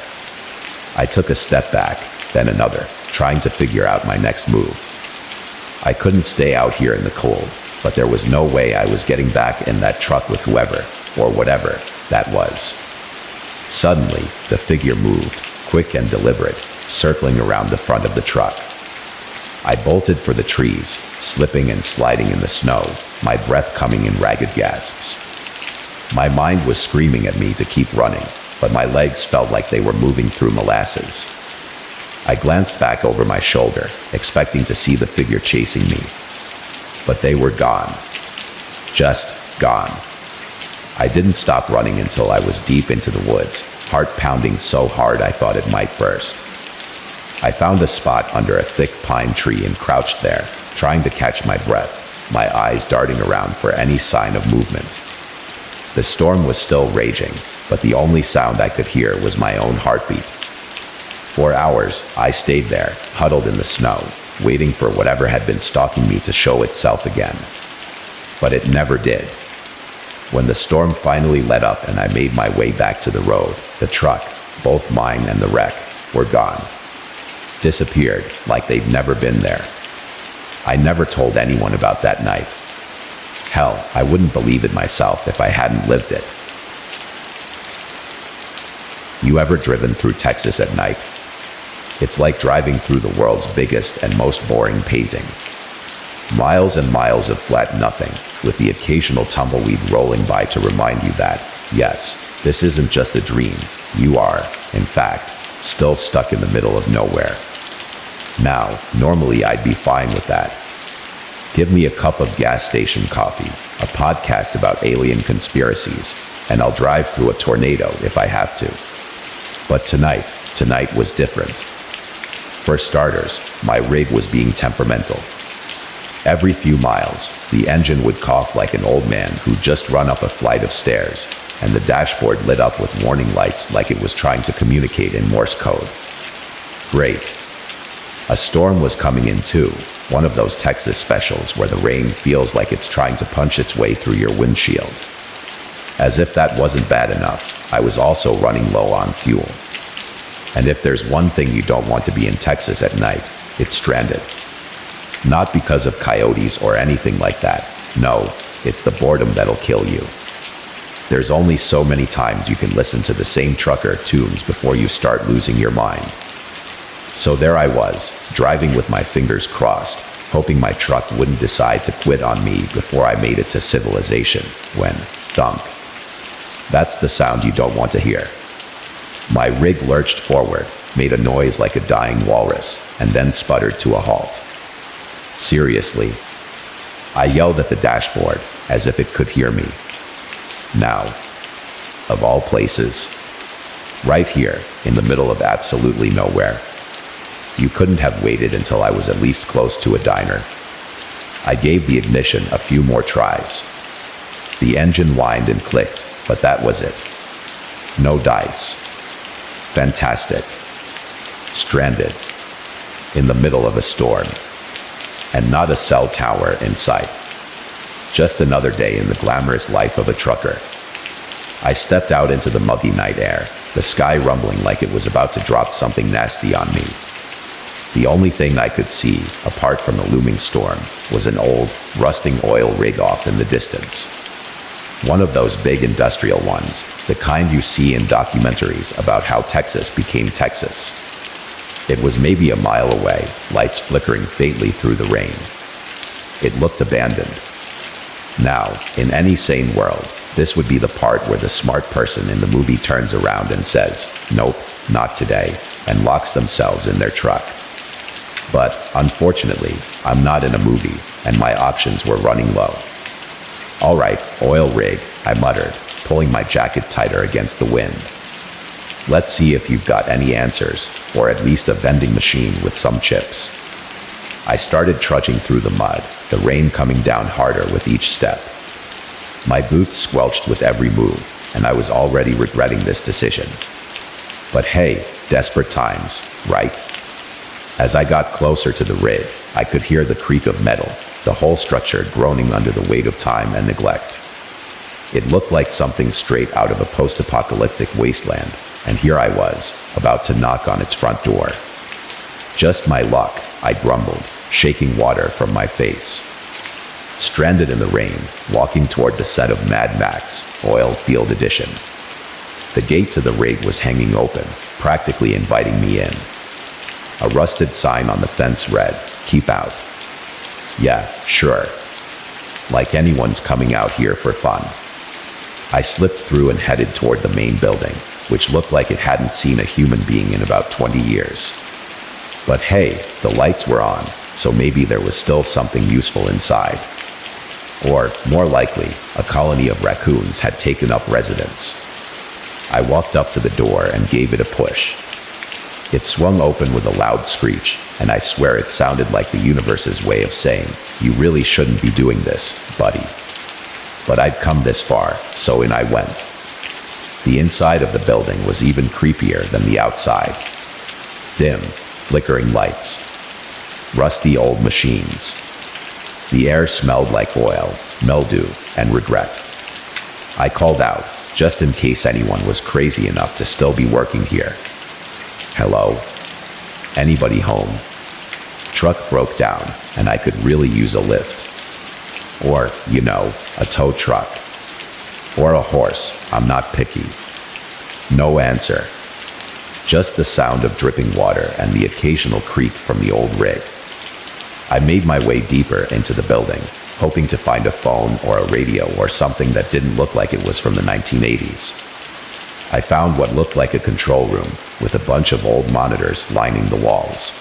I took a step back, then another, trying to figure out my next move. I couldn't stay out here in the cold, but there was no way I was getting back in that truck with whoever, or whatever, that was. Suddenly, the figure moved, quick and deliberate, circling around the front of the truck. I bolted for the trees, slipping and sliding in the snow, my breath coming in ragged gasps. My mind was screaming at me to keep running, but my legs felt like they were moving through molasses. I glanced back over my shoulder, expecting to see the figure chasing me. But they were gone. Just gone. I didn't stop running until I was deep into the woods, heart pounding so hard I thought it might burst. I found a spot under a thick pine tree and crouched there, trying to catch my breath, my eyes darting around for any sign of movement. The storm was still raging, but the only sound I could hear was my own heartbeat. For hours, I stayed there, huddled in the snow, waiting for whatever had been stalking me to show itself again. But it never did. When the storm finally let up and I made my way back to the road, the truck, both mine and the wreck, were gone. Disappeared, like they'd never been there. I never told anyone about that night. Hell, I wouldn't believe it myself if I hadn't lived it. You ever driven through Texas at night? It's like driving through the world's biggest and most boring painting. Miles and miles of flat nothing, with the occasional tumbleweed rolling by to remind you that, yes, this isn't just a dream. You are, in fact, still stuck in the middle of nowhere. Now, normally I'd be fine with that. Give me a cup of gas station coffee, a podcast about alien conspiracies, and I'll drive through a tornado if I have to. But tonight was different. For starters, my rig was being temperamental. Every few miles, the engine would cough like an old man who'd just run up a flight of stairs, and the dashboard lit up with warning lights like it was trying to communicate in Morse code. Great. A storm was coming in too, one of those Texas specials where the rain feels like it's trying to punch its way through your windshield. As if that wasn't bad enough, I was also running low on fuel. And if there's one thing you don't want to be in Texas at night, it's stranded. Not because of coyotes or anything like that. No, it's the boredom that'll kill you. There's only so many times you can listen to the same trucker tunes before you start losing your mind. So there I was, driving with my fingers crossed, hoping my truck wouldn't decide to quit on me before I made it to civilization, when, thunk. That's the sound you don't want to hear. My rig lurched forward, made a noise like a dying walrus, and then sputtered to a halt. Seriously. I yelled at the dashboard, as if it could hear me. Now, of all places, right here, in the middle of absolutely nowhere. You couldn't have waited until I was at least close to a diner. I gave the ignition a few more tries. The engine whined and clicked, but that was it. No dice. Fantastic. Stranded. In the middle of a storm. And not a cell tower in sight. Just another day in the glamorous life of a trucker. I stepped out into the muggy night air, the sky rumbling like it was about to drop something nasty on me. The only thing I could see, apart from the looming storm, was an old, rusting oil rig off in the distance. One of those big industrial ones, the kind you see in documentaries about how Texas became Texas. It was maybe a mile away, lights flickering faintly through the rain. It looked abandoned. Now, in any sane world, this would be the part where the smart person in the movie turns around and says, "Nope, not today," and locks themselves in their truck. But, unfortunately, I'm not in a movie, and my options were running low. "All right, oil rig," I muttered, pulling my jacket tighter against the wind. "Let's see if you've got any answers, or at least a vending machine with some chips." I started trudging through the mud, the rain coming down harder with each step. My boots squelched with every move, and I was already regretting this decision. But hey, desperate times, right? As I got closer to the rig, I could hear the creak of metal, the whole structure groaning under the weight of time and neglect. It looked like something straight out of a post-apocalyptic wasteland, and here I was, about to knock on its front door. "Just my luck," I grumbled, shaking water from my face. Stranded in the rain, walking toward the set of Mad Max, Oil Field Edition. The gate to the rig was hanging open, practically inviting me in. A rusted sign on the fence read, "Keep out." Yeah, sure. Like anyone's coming out here for fun. I slipped through and headed toward the main building, which looked like it hadn't seen a human being in about 20 years. But hey, the lights were on, so maybe there was still something useful inside. Or, more likely, a colony of raccoons had taken up residence. I walked up to the door and gave it a push. It swung open with a loud screech, and I swear it sounded like the universe's way of saying, "You really shouldn't be doing this, buddy." But I'd come this far, so in I went. The inside of the building was even creepier than the outside. Dim, flickering lights. Rusty old machines. The air smelled like oil, mildew, and regret. I called out, just in case anyone was crazy enough to still be working here. "Hello? Anybody home?" Truck broke down, and I could really use a lift. Or, a tow truck. Or a horse, I'm not picky. No answer. Just the sound of dripping water and the occasional creak from the old rig. I made my way deeper into the building, hoping to find a phone or a radio or something that didn't look like it was from the 1980s. I found what looked like a control room, with a bunch of old monitors lining the walls.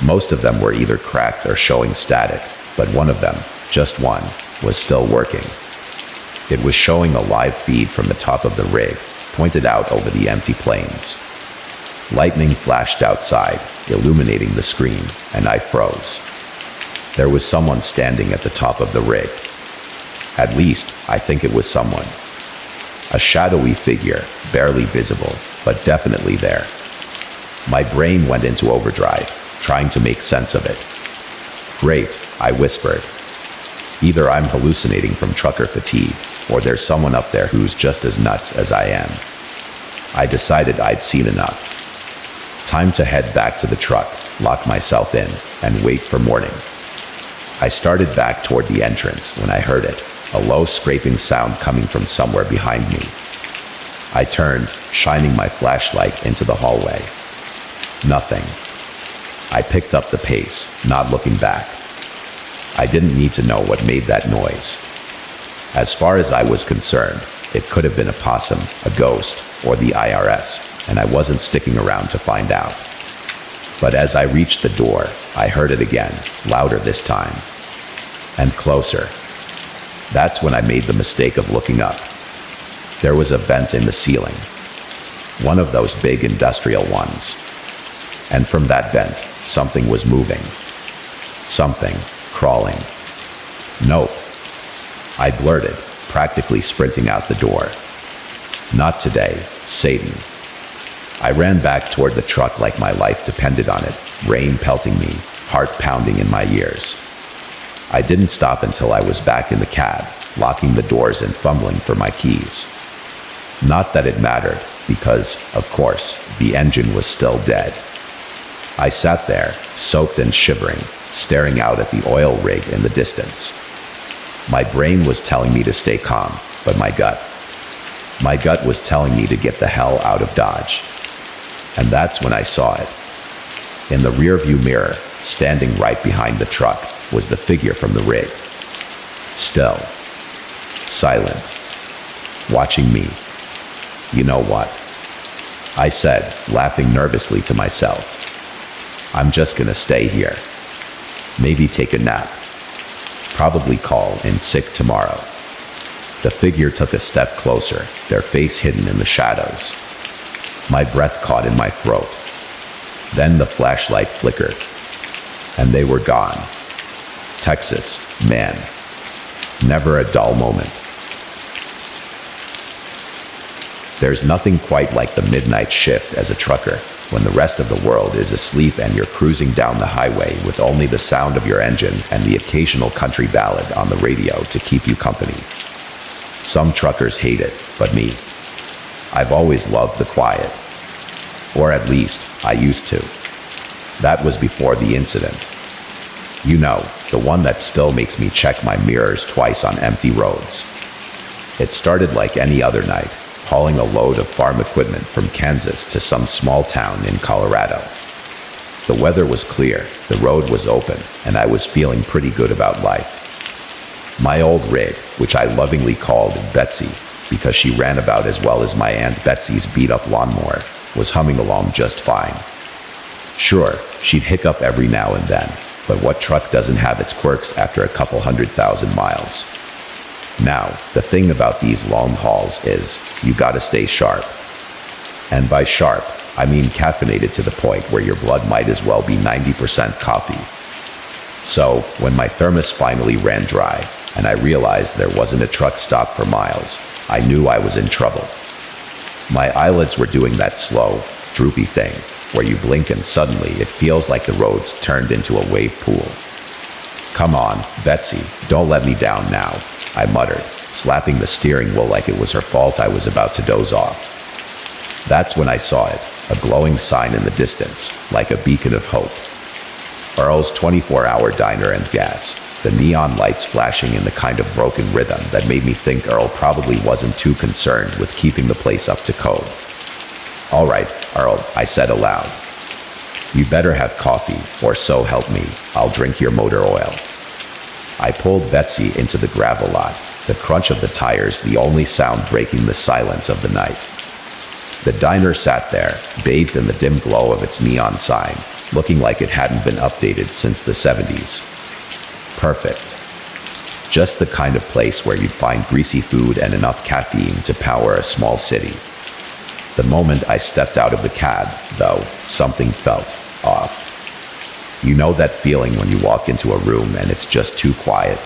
Most of them were either cracked or showing static, but one of them, just one, was still working. It was showing a live feed from the top of the rig, pointed out over the empty plains. Lightning flashed outside, illuminating the screen, and I froze. There was someone standing at the top of the rig. At least, I think it was someone. A shadowy figure, barely visible, but definitely there. My brain went into overdrive, trying to make sense of it. Great, I whispered. Either I'm hallucinating from trucker fatigue, or there's someone up there who's just as nuts as I am. I decided I'd seen enough. Time to head back to the truck, lock myself in, and wait for morning. I started back toward the entrance when I heard it, a low scraping sound coming from somewhere behind me. I turned, shining my flashlight into the hallway. Nothing. I picked up the pace, not looking back. I didn't need to know what made that noise. As far as I was concerned, it could have been a possum, a ghost, or the IRS, and I wasn't sticking around to find out. But as I reached the door, I heard it again, louder this time. And closer. That's when I made the mistake of looking up. There was a vent in the ceiling. One of those big industrial ones. And from that vent, something was moving. Something crawling. Nope. I blurted, practically sprinting out the door. Not today, Satan. I ran back toward the truck like my life depended on it, rain pelting me, heart pounding in my ears. I didn't stop until I was back in the cab, locking the doors and fumbling for my keys. Not that it mattered, because, of course, the engine was still dead. I sat there, soaked and shivering, staring out at the oil rig in the distance. My brain was telling me to stay calm, but my gut was telling me to get the hell out of Dodge. And that's when I saw it. In the rearview mirror, standing right behind the truck, was the figure from the rig. Still. Silent. Watching me. You know what? I said, laughing nervously to myself. I'm just gonna stay here. Maybe take a nap. Probably call in sick tomorrow. The figure took a step closer, their face hidden in the shadows. My breath caught in my throat. Then the flashlight flickered. And they were gone. Texas, man. Never a dull moment. There's nothing quite like the midnight shift as a trucker, when the rest of the world is asleep and you're cruising down the highway with only the sound of your engine and the occasional country ballad on the radio to keep you company. Some truckers hate it, but me. I've always loved the quiet. Or at least, I used to. That was before the incident. You know, the one that still makes me check my mirrors twice on empty roads. It started like any other night, hauling a load of farm equipment from Kansas to some small town in Colorado. The weather was clear, the road was open, and I was feeling pretty good about life. My old rig, which I lovingly called Betsy, because she ran about as well as my Aunt Betsy's beat-up lawnmower, was humming along just fine. Sure, she'd hiccup every now and then, but what truck doesn't have its quirks after a couple 100,000 miles? Now, the thing about these long hauls is, you gotta stay sharp. And by sharp, I mean caffeinated to the point where your blood might as well be 90% coffee. So, when my thermos finally ran dry, and I realized there wasn't a truck stop for miles, I knew I was in trouble. My eyelids were doing that slow, droopy thing, where you blink and suddenly it feels like the road's turned into a wave pool. Come on, Betsy, don't let me down now, I muttered, slapping the steering wheel like it was her fault I was about to doze off. That's when I saw it, a glowing sign in the distance, like a beacon of hope. Earl's 24-hour diner and gas, the neon lights flashing in the kind of broken rhythm that made me think Earl probably wasn't too concerned with keeping the place up to code. All right, Earl, I said aloud. You better have coffee, or so help me, I'll drink your motor oil. I pulled Betsy into the gravel lot, the crunch of the tires the only sound breaking the silence of the night. The diner sat there, bathed in the dim glow of its neon sign, looking like it hadn't been updated since the 70s. Perfect. Just the kind of place where you'd find greasy food and enough caffeine to power a small city. The moment I stepped out of the cab, though, something felt off. You know that feeling when you walk into a room and it's just too quiet?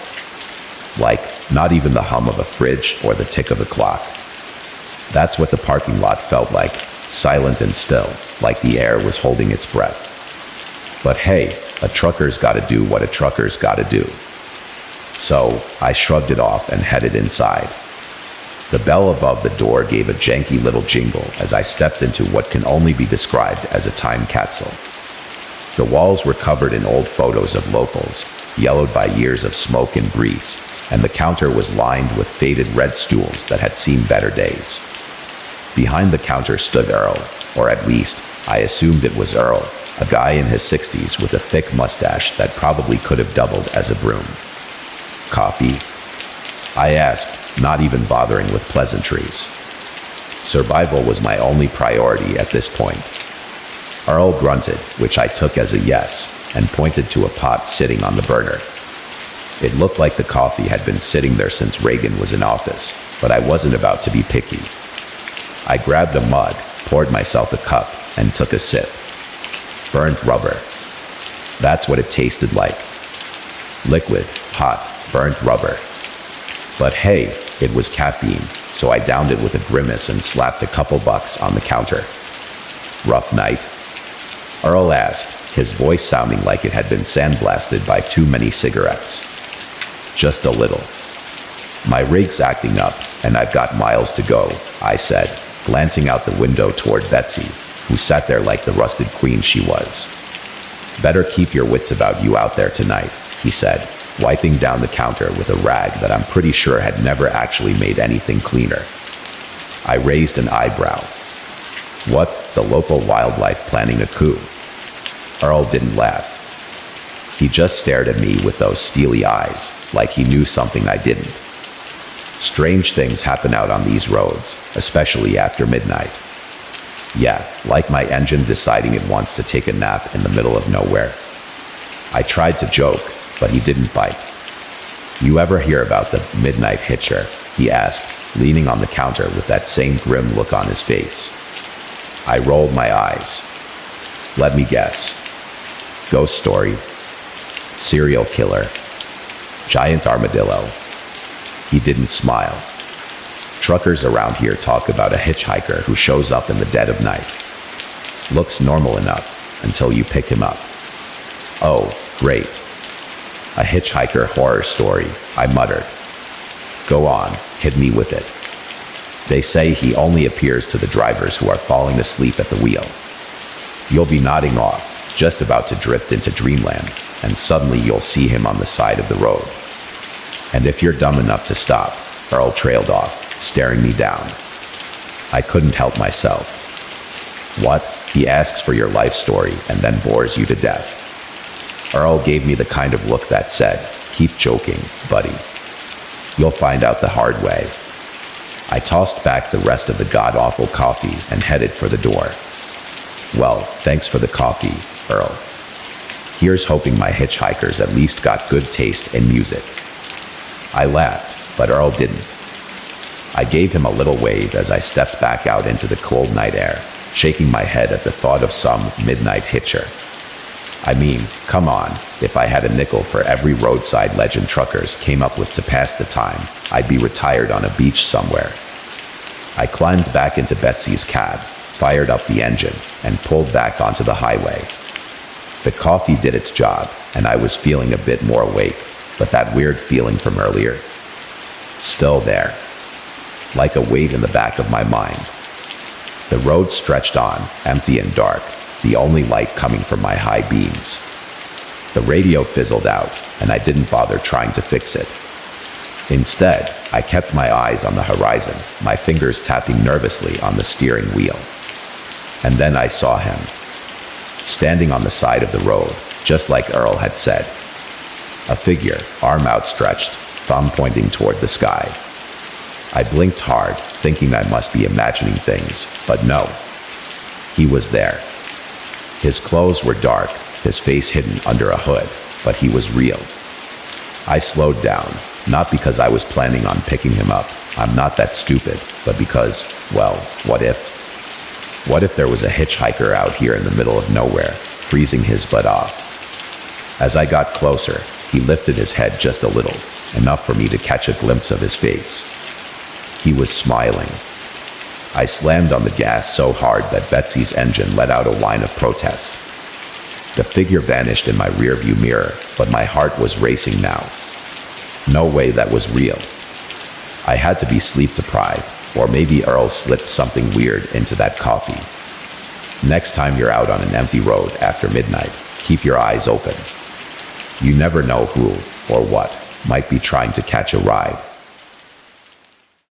Like, not even the hum of a fridge or the tick of a clock. That's what the parking lot felt like, silent and still, like the air was holding its breath. But hey, a trucker's gotta do what a trucker's gotta do. So, I shrugged it off and headed inside. The bell above the door gave a janky little jingle as I stepped into what can only be described as a time capsule. The walls were covered in old photos of locals, yellowed by years of smoke and grease, and the counter was lined with faded red stools that had seen better days. Behind the counter stood Earl, or at least, I assumed it was Earl, a guy in his 60s with a thick mustache that probably could have doubled as a broom. Coffee? I asked, not even bothering with pleasantries. Survival was my only priority at this point. Earl grunted, which I took as a yes, and pointed to a pot sitting on the burner. It looked like the coffee had been sitting there since Reagan was in office, but I wasn't about to be picky. I grabbed a mug, poured myself a cup, and took a sip. Burnt rubber. That's what it tasted like. Liquid, hot, burnt rubber. But hey, it was caffeine, so I downed it with a grimace and slapped a couple bucks on the counter. Rough night? Earl asked, his voice sounding like it had been sandblasted by too many cigarettes. Just a little. My rig's acting up, and I've got miles to go, I said, glancing out the window toward Betsy, who sat there like the rusted queen she was. Better keep your wits about you out there tonight, he said, wiping down the counter with a rag that I'm pretty sure had never actually made anything cleaner. I raised an eyebrow. What, the local wildlife planning a coup? Earl didn't laugh. He just stared at me with those steely eyes, like he knew something I didn't. Strange things happen out on these roads, especially after midnight. Yeah, like my engine deciding it wants to take a nap in the middle of nowhere. I tried to joke, but he didn't bite. You ever hear about the midnight hitcher? He asked, leaning on the counter with that same grim look on his face. I rolled my eyes. Let me guess. Ghost story. Serial killer. Giant armadillo. He didn't smile. Truckers around here talk about a hitchhiker who shows up in the dead of night. Looks normal enough until you pick him up. Oh, great. A hitchhiker horror story, I muttered. Go on, hit me with it. They say he only appears to the drivers who are falling asleep at the wheel. You'll be nodding off, just about to drift into dreamland, and suddenly you'll see him on the side of the road. And if you're dumb enough to stop, Earl trailed off, staring me down. I couldn't help myself. What? He asks for your life story and then bores you to death. Earl gave me the kind of look that said, keep joking, buddy. You'll find out the hard way. I tossed back the rest of the god-awful coffee and headed for the door. Well, thanks for the coffee, Earl. Here's hoping my hitchhikers at least got good taste in music. I laughed, but Earl didn't. I gave him a little wave as I stepped back out into the cold night air, shaking my head at the thought of some midnight hitcher. I mean, come on, if I had a nickel for every roadside legend truckers came up with to pass the time, I'd be retired on a beach somewhere. I climbed back into Betsy's cab, fired up the engine, and pulled back onto the highway. The coffee did its job, and I was feeling a bit more awake, but that weird feeling from earlier, still there, like a weight in the back of my mind. The road stretched on, empty and dark, the only light coming from my high beams. The radio fizzled out, and I didn't bother trying to fix it. Instead, I kept my eyes on the horizon, my fingers tapping nervously on the steering wheel. And then I saw him, standing on the side of the road, just like Earl had said. A figure, arm outstretched, thumb pointing toward the sky. I blinked hard, thinking I must be imagining things, but no. He was there. His clothes were dark, his face hidden under a hood, but he was real. I slowed down, not because I was planning on picking him up. I'm not that stupid, but because, well, what if? What if there was a hitchhiker out here in the middle of nowhere, freezing his butt off? As I got closer, he lifted his head just a little, enough for me to catch a glimpse of his face. He was smiling. I slammed on the gas so hard that Betsy's engine let out a whine of protest. The figure vanished in my rearview mirror, but my heart was racing now. No way that was real. I had to be sleep deprived, or maybe Earl slipped something weird into that coffee. Next time you're out on an empty road after midnight, keep your eyes open. You never know who or what might be trying to catch a ride.